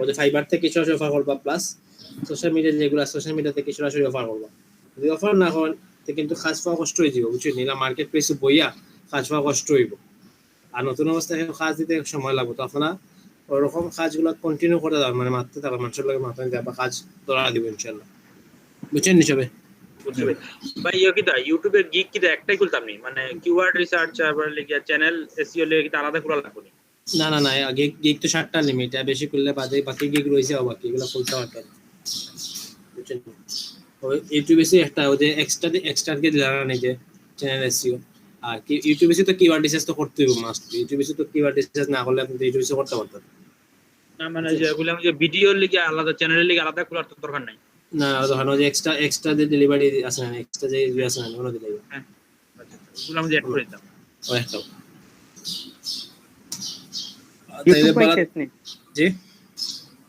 ওদের ফাইবার থেকে সরাসরি অফার করবা, প্লাস সোশ্যাল মিডিয়া যেগুলো সোশ্যাল মিডিয়া থেকে সরাসরি অফার করবা। যদি অফার না করেন তো কিন্তু কাজ পাওয়া কষ্ট হয়ে যাবে, বুঝছেন? নিলা মার্কেট প্লেসে বইয়া কাজ পাওয়া কষ্ট হইব, আর নতুন অবস্থায় কাজ দিতে সময় লাগবে। তো আপনারা ওরকম কাজগুলো কন্টিনিউ করে দাও, মানে মারতে থাকো, মানুষের লাগে মাথা দিয়ে বা কাজ ধরা দিব ইনশাআল্লাহ। বুঝছেন নি সবে? বুঝছো ভাই? ভাই ইয়ে কিটা ইউটিউবের গিগ কিটা একটাই খুলতাম নি, মানে কিওয়ার্ড রিসার্চ আবার লিখিয়া চ্যানেল এসইও লিখে কিটা আলাদা খোলা লাগবে নি? না না না, গিগ তো 7টা লিমিট, আর বেশি করলে বাকি গিগ রয়েছে, বাকি এগুলো খুলতে পারবেন। বুঝছেন? ওই ইউটিউবে একটা ওই যে এক্সট্রা কে জানা নেই যে চ্যানেল এসইও, আর কি ইউটিউবে তো কিওয়ার্ড রিসার্চ তো করতে হবে মাস্ট। ইউটিউবে তো কিওয়ার্ড রিসার্চ না করলে আপনি ইউটিউবে করতে পারতেন না মানে যে বললাম যে ভিডিও লিখে আলাদা চ্যানেলের লিখে আলাদা খোলার তো দরকার নাই। না। ধরেন ওই যে এক্সট্রা যে ডেলিভারি আছে না, এক্সট্রা যে ইয়ে আছে না, ওগুলো দিলে হ্যাঁ আচ্ছা ওগুলো আমি অ্যাড করে দিতাম। ও একটা ইউটিউব ভাই তাইলে শেষ নেই, জি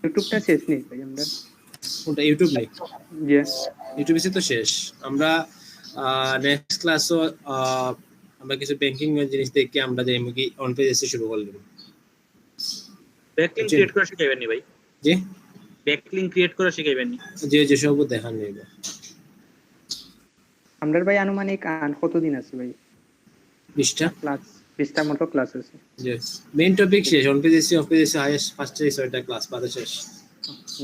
ইউটিউবটা শেষ নেই ভাই আমরা। কোনটা ইউটিউব নেই? জি ইউটিউবে তো শেষ। আমরা নেক্সট ক্লাসও আমরা কিছু ব্যাংকিং এর জিনিস দেখে আমরা যে এমকি অন পেজ এসে শুরু করলাম। ব্যাকলিংক জি। ক্রিয়েট করা শিখাইবেন নি ভাই? জি ব্যাকলিংক ক্রিয়েট করা শিখাইবেন নি? যে সব দেখান নেই। আমরা ভাই আনুমানিক কতদিন আছে ভাই? 20টা ক্লাস 20টা মতো ক্লাস আছে। যে মেইন টপিক শেষ, অন পেজ এসে অফ পেজ এসে হাইয়েস্ট ফার্স্টে 6টা ক্লাস বাদে শেষ।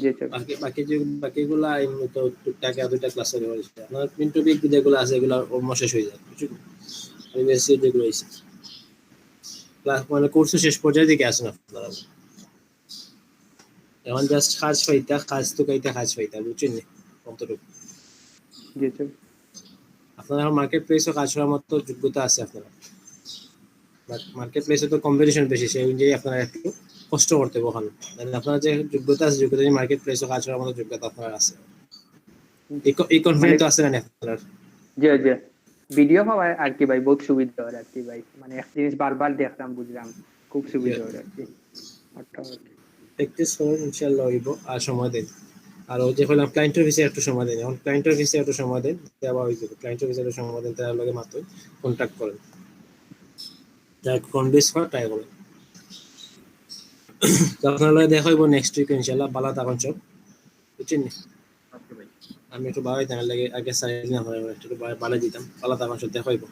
জি স্যার। বাকিগুলা তো টুকটাক দুইটা ক্লাস হয়ে গেছে। আপনার মেইন টপিক যেগুলো আছে এগুলো অলমোস্ট শেষ হয়ে যায়। বেশি যেগুলো হয়েছে ক্লাস মানে কোর্স শেষ পর্যায়ে দিকে আসেন আপনারা। এখন জাস্ট কাজ তো পাইতা বুঝছেন নি কতটুকু? জি স্যার। আপনারা মার্কেট প্লেসে কাজ করার মতো যোগ্যতা আছে আপনারা, বাট মার্কেট প্লেসে তো কম্পিটিশন বেশি, সেই অনুযায়ী আপনারা একটু কষ্ট করতে হবে ওখানে। আপনার যে যোগ্যতা আছে, যোগ্যতা মার্কেট প্লেসে কাজ করার মতো যোগ্যতা আপনার আছে, এই কনফিডেন্স আছে না আপনার? জি জি, ভিডিও পাওয়া আর কি ভাই বহুত সুবিধা হয় আর কি ভাই, মানে এক জিনিস বারবার দেখলাম বুঝলাম, খুব সুবিধা হয় আর কি। প্র্যাকটিস করুন ইনশাআল্লাহ হইব, আর সময় দেন। আর ওই যে বললাম ক্লায়েন্ট অফিসে একটু সময় দেন, এখন ক্লায়েন্ট অফিসে একটু সময় দেন, দেওয়া হয়ে যাবে। ক্লায়েন্ট অফিসে একটু সময় দেন, তার লগে মাত্র কন্ট্যাক্ট করেন, যাই কনভিন্স করা ট্রাই করেন। তো আপনার লগে দেখা হইব নেক্সট উইক ইনশাআল্লাহ। ভালো থাকুন সব, বুঝছেন নি? ওকে ভাই। আমি একটু ভালো দিতাম, লাগে আগে সাইড না হয় একটু ভালো দিতাম। ভালো থাকুন সব, দেখা হইব।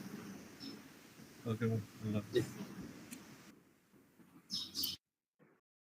ওকে, আল্লাহ হাফেজ।